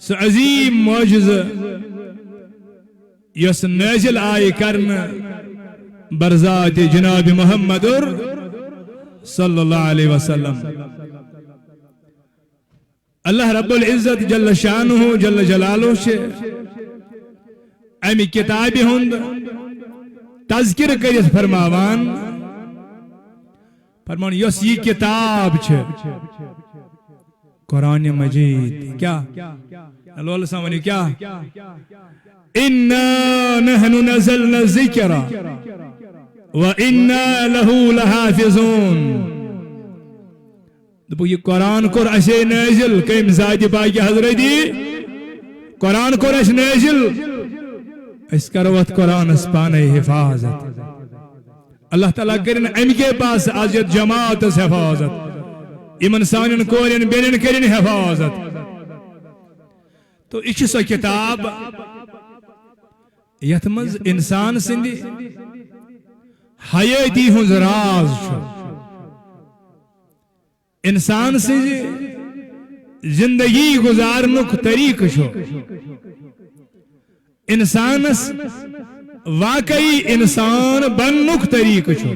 سعظیم معجز یس نازل آئی کرن برزات جناب محمد صلی اللہ علیہ وسلم اللہ رب العزت جل شانہ جل جلالہ سے امی کتابی ہند تذکر کریت فرماوان فرمان یس یہ کتاب چھ قرآن مجید کیا اللہ سامنے کیا اِنَّا نَحْنُ نَزَلْنَا الذِّكْرَ وَإِنَّا لَهُ لَحَافِظُونَ دپو یہ قرآن کور اسے نازل کم ذات پاک حضرتی قرآن کور اس نازل اس کروت قرآن اس پانے حفاظت اللہ تعالیٰ کرن ام کے پاس آجت جماعت اس حفاظت امن سانن کورن بینن کرن حفاظت تو اچھ سو کتاب یتمز انسان سندی حیاتی ہنز راز چھو انسان سے زندگی گزارنک طریق چھو انسانس واقعی انسان بننک طریق چھو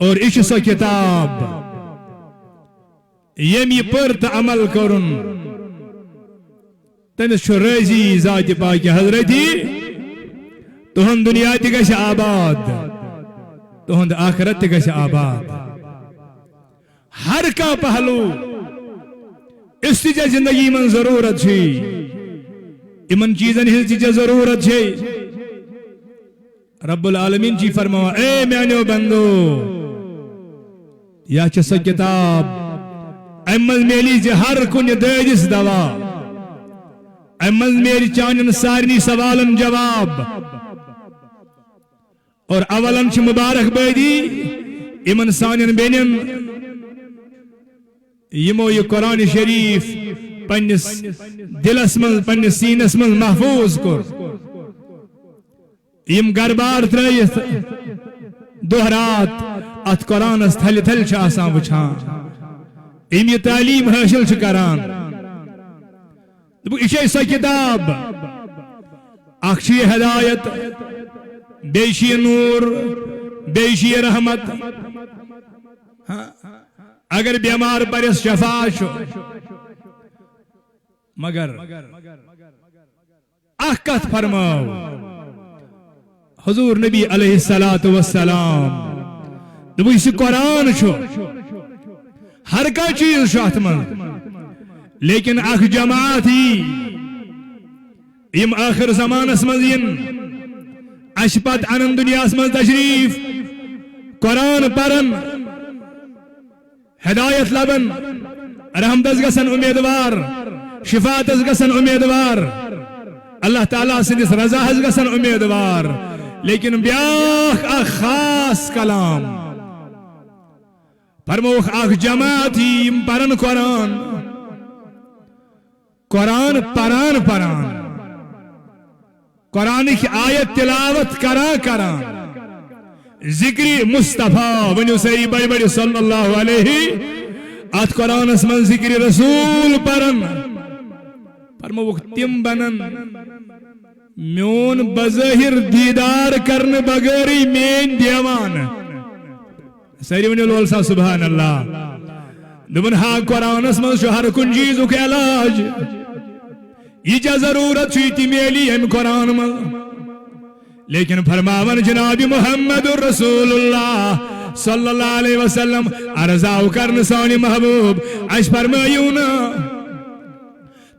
اور اچھ سو کتاب یمی پرت عمل کرن تمس چھو رضی ذات پاک حضرتی تہن دنیا تہ گژھِ آباد تہند آخرت تہ گژھِ آباد ہر کا پہلو اس تجھے زندگی من ضرورت چھی امن چیزن ہز تجھے ضرورت چھی رب العالمین چی فرماوا اے میانیو بندو یا چھ کتاب امن میلی جی ہر کن دادس دوا امن میری چانن سارنی سوالن جواب اور اولن چھ مبارک بیدی امن سانن بینن یمو یہ قرآن شریف پنس دلس من پنس سینس من محفوظ کر یم گربار ترائیت دہرات ات قرآن اس تھل تھل چھ آسان وچھان یم یہ تعلیم حاصل چھ کران اچھے سا کتاب اخشی ہدایت بیشی نور بیشی رحمت اگر بیمار پرس شفا شو مگر احکت فرماو حضور نبی علیہ السلام دبو اسی قرآن شو ہر کا چیز شو اتمن لیکن اخ جماعت ہی یم آخر زمان اسمزین اشپت انن دنیا اسمز تشریف قرآن پرن ہدایت لبن رحمت گسن امیدوار شفاعت گسن امیدوار اللہ تعالیٰ سندس رضا گسن امیدوار لیکن بیاخ اخ خاص کلام فرموخ اخ جماعتی پرن قرآن قرآن پران قرآن کی آیت تلاوت کران ذکری مصطفیٰ ونیو سری بڑی بڑی صلی اللہ علیہ ات قرآن اسمن ذکری رسول پرن فرمو تم بنن میون بظاہر دیدار کرن بغیری مین دیوان سری ونیو لول صاحب سبحان اللہ دبن ہا قرآن اسمن شو ہر کن چیزو کے علاج یہ جا ضرورت چیتی میلی ہم قرآن من لیکن فرماون جناب محمد رسول اللہ صلی اللہ علیہ وسلم ارزاو کرن سانی محبوب اش فرمایونا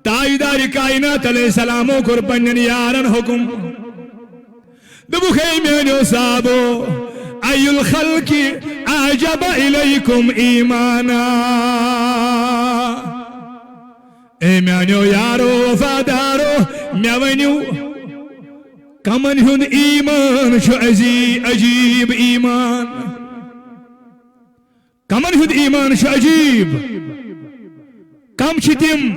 تائیدار کائنات علیہ السلامو کرپنن یارن حکم دبو خیمینو صابو ای الخلق اعجب الیکم ایمانا اے میانیو یارو وفادارو میونیو کمن ہند ایمان شو عجیب ایمان کمن ہند ایمان شو عجیب کم چھ تم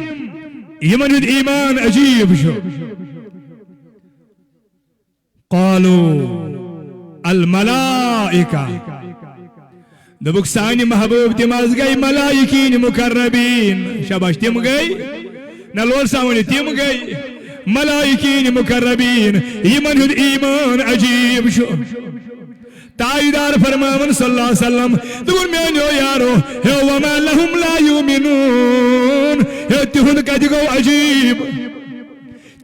یمن ہند ایمان عجیب شو قالو الملائکہ دبک سانی محبوب تم از گئی ملائکین مقربین شباش تم گئی نلول سامنی تم گئی ملائکین مقربین یمن ہند ایمان عجیب شو تائیدار فرماون صلی اللہ علیہ وسلم دور میانیو یارو ہے وما لهم لا یومنون ہے تہند کج گو عجیب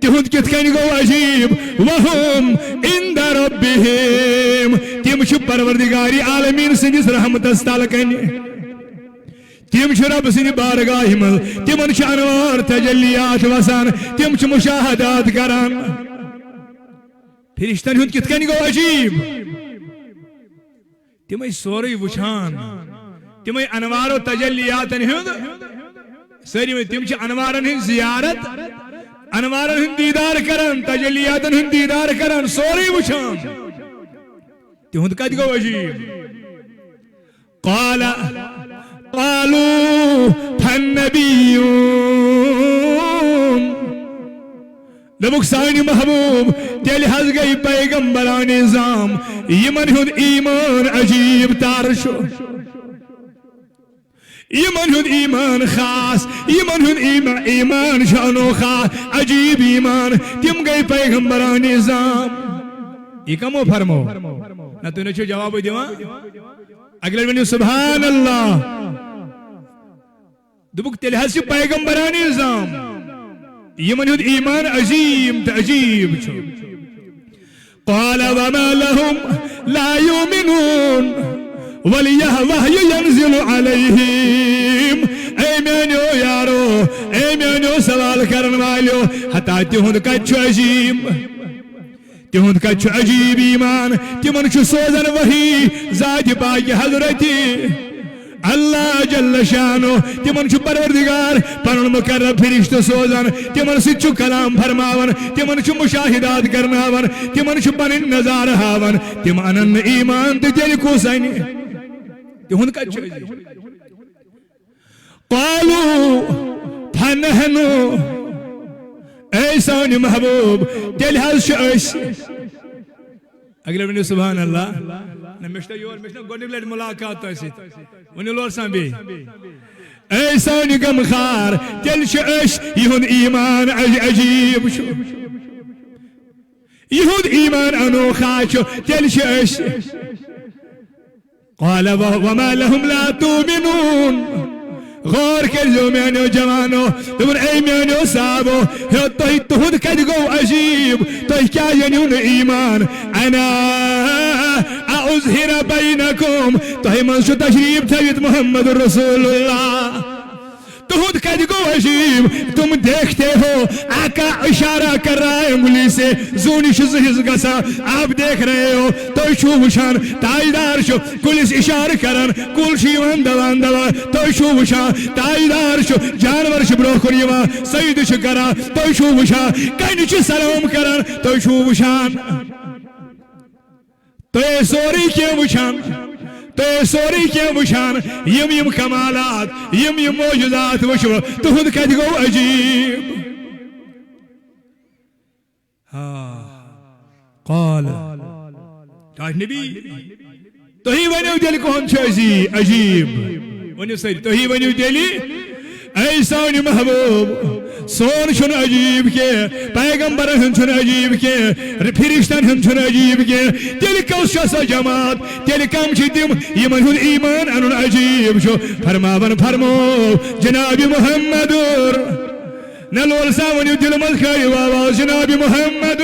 تہد کت کن گو عجیب وهم عند ربهم تم چھ پروردگار عالمین سندس رحمتس تل کن تم چھ رب سند بارگاہ من تمن چھ انوار تجلیات وسان تم چھ مشاہدات کران فرشتن ہند کت کن گو عجیب تم سوری وچھان تم انوار و تجلیات ہند ساری تم چھ انوارن ہند زیارت انوارن ہند دیدار کرن تجلیاتن ہند دیدار کرن سوری وچھان تہند کت گو عجیب قالوا فالنبیون دبک سانی محبوب تیل حض گئی پیغمبران نظام یمن ہند ایمان عجیب تارشو یمن ہند ایمان خاص یمن ہند ایمان شانو خاص عجیب ایمان تم گئی پیغمبران نظام یہ کمو فرمو نہ تو نے جواب دیوا اگلے ونیو سبحان اللہ دبک تیل حض پیغمبران نظام یمن ہند ایمان عظیم عجیب چھو قال وما لهم لا يؤمنون ولیہ وحی ینزل علیہم اے میانیو یارو اے میانیو سوال کرن والیو حتی تہند کچھ عجیب تہند کچھ عجیب ایمان تمن چھ سوزن وحی ذات پاک حضرتی اللہ جل شانو تمن چھ پروردگار پنن مقرب فرشتہ سوزن تمن سچ کلام فرماون تمن چھ مشاہدات کرناون تمن چھ پنن نظار ہاون تم انن ایمان تیل کو سین تہند کچھ قالوا فنحن اے سانی محبوب تیل حض اس اگلے ونیو سبحان اللہ مشتہ گوڑنک لٹ ملاقات تو ایسی ونیو لور سان بھی اے سانی غمخار تیل اس یہند ایمان عجیب شو یہند ایمان انوکھا چھو تیل اس قال وما لهم لا تؤمنون غور کرزو میانو جوانو تمن اے میانو صاحبو توہی تہد کت گو عجیب توہی کیا ینیون ایمان انا اظہر بینکم توہی منشو تشریف تھویت محمد رسول اللہ تہد کت گو عجیب تم دیکھتے ہو آقا اشارہ کر رہا ہے انگلی سے زونی شزہز گسا آپ دیکھ رہے ہو تو شو وشان تائیدار شو کلس اشارہ کرن کل شیوان دوان دوا تو شو وشان تائیدار شو جانور شبرو کریوا سید شکرا تو شو وشان کنچ سلام کرن تو شو وشان تو سوری کیا وشان تو سوری کیا وشان یم کمالات یم موجودات وشو تہد کت گو عجیب قال نبی تہی ونیو دل کون عجیب ونیو سر تہی ونیو دلی اے سانی محبوب سون چھن عجیب کے پیغمبر ہن چھن عجیب کے فرشتن ہن چھن عجیب کے تیل کس سا جماعت تیل کم چھ تم یمن ہن ایمان انن عجیب چھو فرماون فرمو جناب محمد نلول سا ونیو دل مز کھائی آواز جناب محمد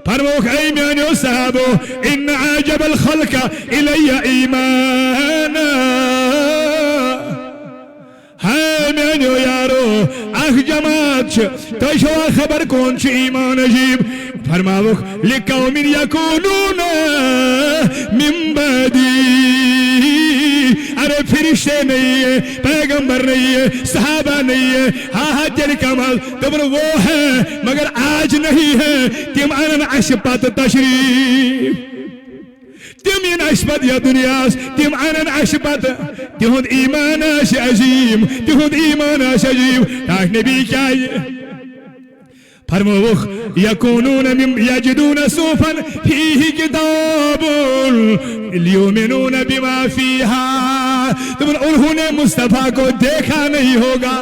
فرموک اے میانیو صحابو ان عجب الخلق الی ایمانا ہے میانیو یارو اخ جماعت تو شوا خبر کون چھ ایمان عجیب فرماوک لقوم یکونون من بعدی ارے فرشتے نہیں ہے پیغمبر نہیں ہے صحابہ نہیں ہے ہاں تیل کمال تمن وہ ہے مگر آج نہیں ہے تم انن عشبت تشریف تم ین عشبت یا دنیاس تم انن عشبت تہد ایمان آش عظیم تہد ایمان آش عجیب تاک نبی کیا فرموخ یکونون یجدون صوفا فیہ کتاب لیومنون بما فیہا تم انہوں نے مصطفیٰ کو دیکھا نہیں ہوگا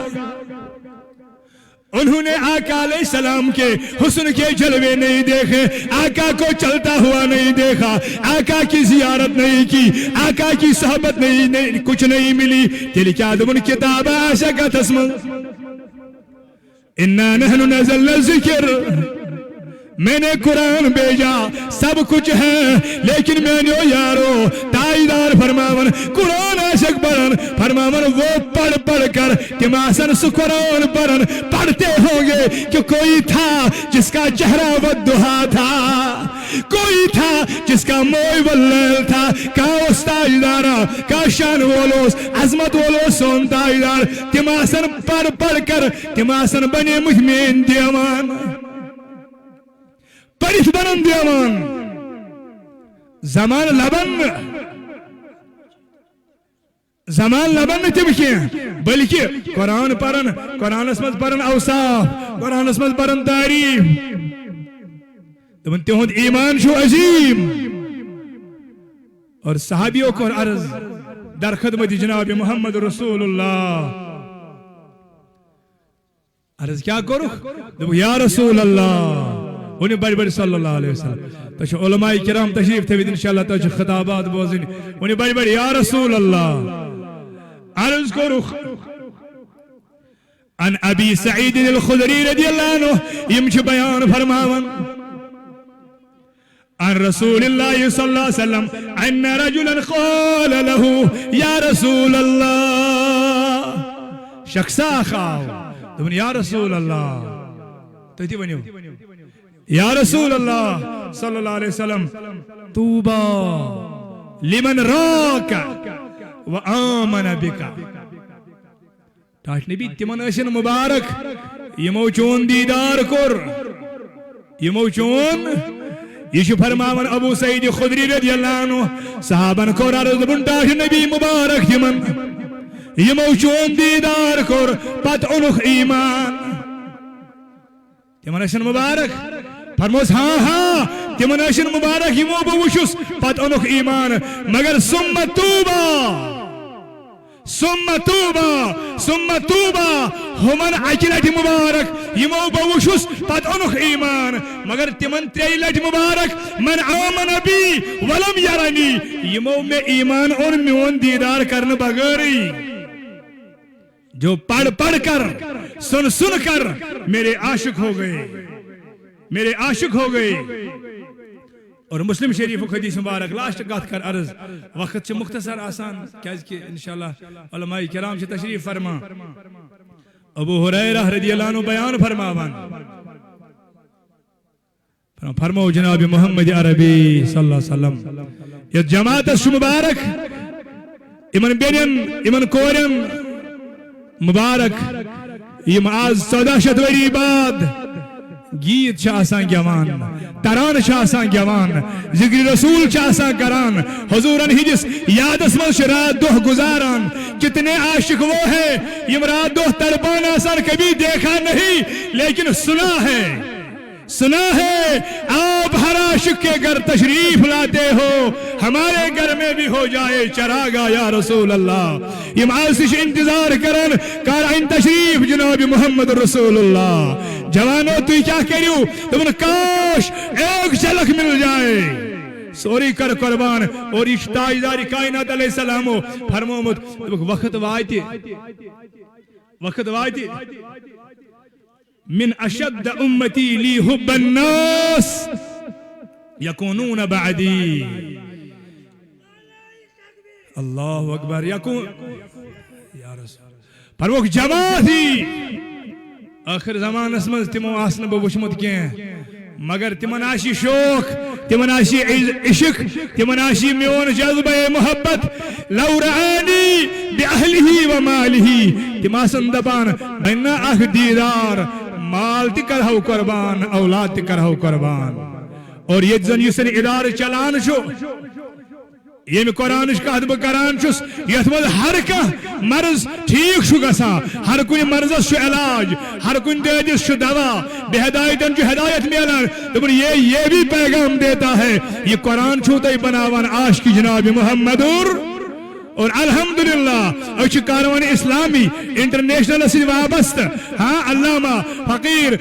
انہوں نے آقا علیہ السلام کے حسن کے جلوے نہیں دیکھے آقا کو چلتا ہوا نہیں دیکھا آقا کی زیارت نہیں کی آقا کی صحبت نہیں کچھ نہیں ملی تیلی کیا دمن کتاب آشا کا تسمن انا نحن نزلنا الذکر میں نے قرآن بھیجا سب کچھ ہے لیکن میں نے یارو تائیدار فرماون قرآن عاشق پڑھن فرماون وہ پڑھ کر تماسن سو قرآن پڑھن پڑھتے ہوں گے کہ کوئی تھا جس کا چہرہ والدہا تھا کوئی تھا جس کا موئی واللیل تھا کاؤس تائیدارا کا شان وولوس عظمت وولوس سون تائیدار تماسن پڑھ کر تماسن بنے مجمین دیوان پڑھت بنن دیوان زمان لبن تم کی بلکہ قرآن پرن قرآن اسمت پرن اوصاف قرآن اسمت پرن تعریف تہند ایمان شو عظیم اور صحابیوں کو عرض در خدمت جناب محمد رسول اللہ عرض کیا کرو یا رسول اللہ ونی بڑی بڑی صلی اللہ علیہ وسلم تو علماء کرام تشریف تھے انشاءاللہ تو خطابات بوزن ونی بڑی بڑی یا رسول اللہ عرض کرو عن ابی سعید الخدری رضی اللہ عنہ یمچ بیان فرماون عن رسول اللہ صلی اللہ علیہ وسلم ان رجلا قال له یا رسول اللہ شخصا خواہ تو یا رسول اللہ تو تی بنیو یا رسول اللہ صلی اللہ علیہ وسلم توبا لمن راک و آمن بکا تاش نبی تمن اشن مبارک یمو چون دیدار کر یمو چون یہ فرماون ابو سعید خدری رضی اللہ عنہ صحابن کور عرض بن تاش نبی مبارک تمن یمو چون دیدار کر پت انخ ایمان تمن اشن مبارک فرموس ہاں تمن اشن مبارک یمو بوشس پت انخ ایمان مگر ثم توبا ہمن اکلٹ مبارک یمو بوشس پت انخ ایمان مگر تمن تریلٹ مبارک من آمن بی ولم یرنی یمو میں ایمان اور میون دیدار کرنے بغیری جو پڑھ کر سن کر میرے عاشق ہو گئے اور مسلم شریف حدیث مبارک لاسٹ کات کر عرض وقت سے مختصر آسان کہ انشاءاللہ علماء کرام سے تشریف فرما ابو ہریرہ رضی اللہ عنہ بیان فرماؤ جناب محمد عربی صلی اللہ علیہ وسلم یہ جماعت مبارک امن بینن امن کورن مبارک یہ آز 1400 وری بعد گیت آسان گیوان تران آسان گیوان ذکر رسول آسان کران حضورن ہجس یاد اسمل رات دہ گزاران کتنے عاشق وہ ہے یم رات دہ تڑپان آسان کبھی دیکھا نہیں لیکن سنا ہے آپ ہر عاشق کے گھر تشریف لاتے ہو ہمارے گھر میں بھی ہو جائے چراغا یا رسول اللہ یہ معاشش انتظار کرن کارائن تشریف جناب محمد رسول اللہ جوانوں تو کیا کریو تمہیں کاش ایک جھلک مل جائے سوری کر قربان اور اشتائیداری کائنات علیہ السلام فرمومت وقت وائتی من اشد امتی لی حب الناس یکونون بعدی اللہ اکبر یکون یا رسول پر وہ جماعتی آخر زمان اسمز تمو آسن بوشمت کیں مگر تمناشی شوق تمناشی عشق تمناشی میون جذبہ محبت لو رعانی بی اہلہی و مالہی تماسن دبان بینا اخ دیدار مال تی کرہو قربان اولاد تی کرہو قربان اور یہ زن یسن ادار چلان شو یہ میں قرآنش کا حدب کران چس یہ تمہیں ہر کا مرض ٹھیک شو گسا ہر کوئی مرض شو علاج ہر کوئی دیجس شو دوا بے ہدایتن جو ہدایت میلان تو یہ بھی پیغام دیتا ہے یہ قرآن چھوتا ہی بناوان عاشق کی جناب محمد اور الحمدللہ اچھ کاروان اسلامی انٹرنیشنل سے وابست ہاں علامہ فقیر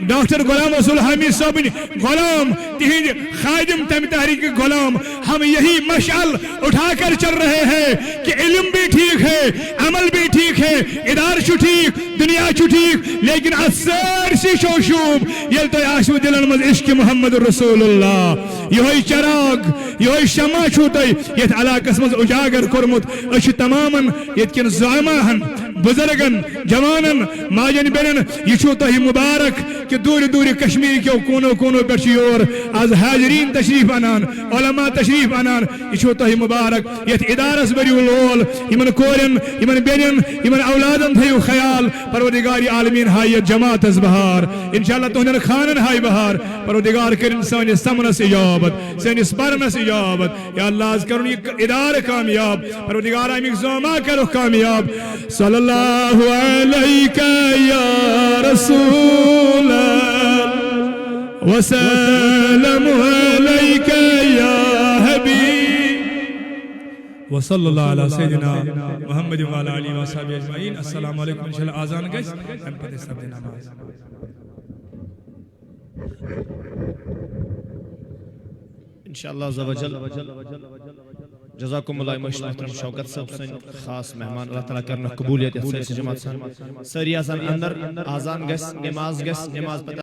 ڈاکٹر غلام رسول حامد صاحب غلام تہند خادم تم تحریک غلام ہم یہی مشعل اٹھا کر چل رہے ہیں کہ علم بھی ٹھیک ہے عمل بھی ٹھیک ہے ادار چھو ٹھیک دنیا چھو ٹھیک لیکن اثر سی شوشوب یل تو آشو دلن مز عشق محمد رسول اللہ یہ چراغ یہ شمع چھو تو یہ علاقہ مز اجاگر کرمت اچھ تماما یہ کن زائمہن بزرگن جوانن ماجن بینن یہ چھو تو مبارک کہ دور دور کشمیر کیو کونو کونو پر چیور از حاضرین تشریف انان علماء تشریف انان یہ چھو تو مبارک یہ ادارس بریو لول یمن کورن یمن بینن یمن اولادن تھیو خیال پروردگاری عالمین ہائیت جماعت از بہار انشاءاللہ تہنر خانن ہائی بہار پروردگار کرن سانی سمنس اجابت سانی سپرنس اجابت یا اللہ از کرن یہ ادار کامیاب پروردگار امیک زوما کرو کامیاب صلی اللہ علیکہ یا رسول وسلم علیکہ یا حبیب وصلی اللہ علی سیدنا محمد وعلی آلہ وصحبہ اجمعین السلام علیکم انشاءاللہ آزان گئس ہم پتہ سب دینا نماز انشاءاللہ عز و جل جزاکم اللہ محترم شوکت صاحب سن خاص مہمان اللہ تعالیٰ کرنا قبولیت ساری جماعت ساری آسان اندر آزان گس نماز پتہ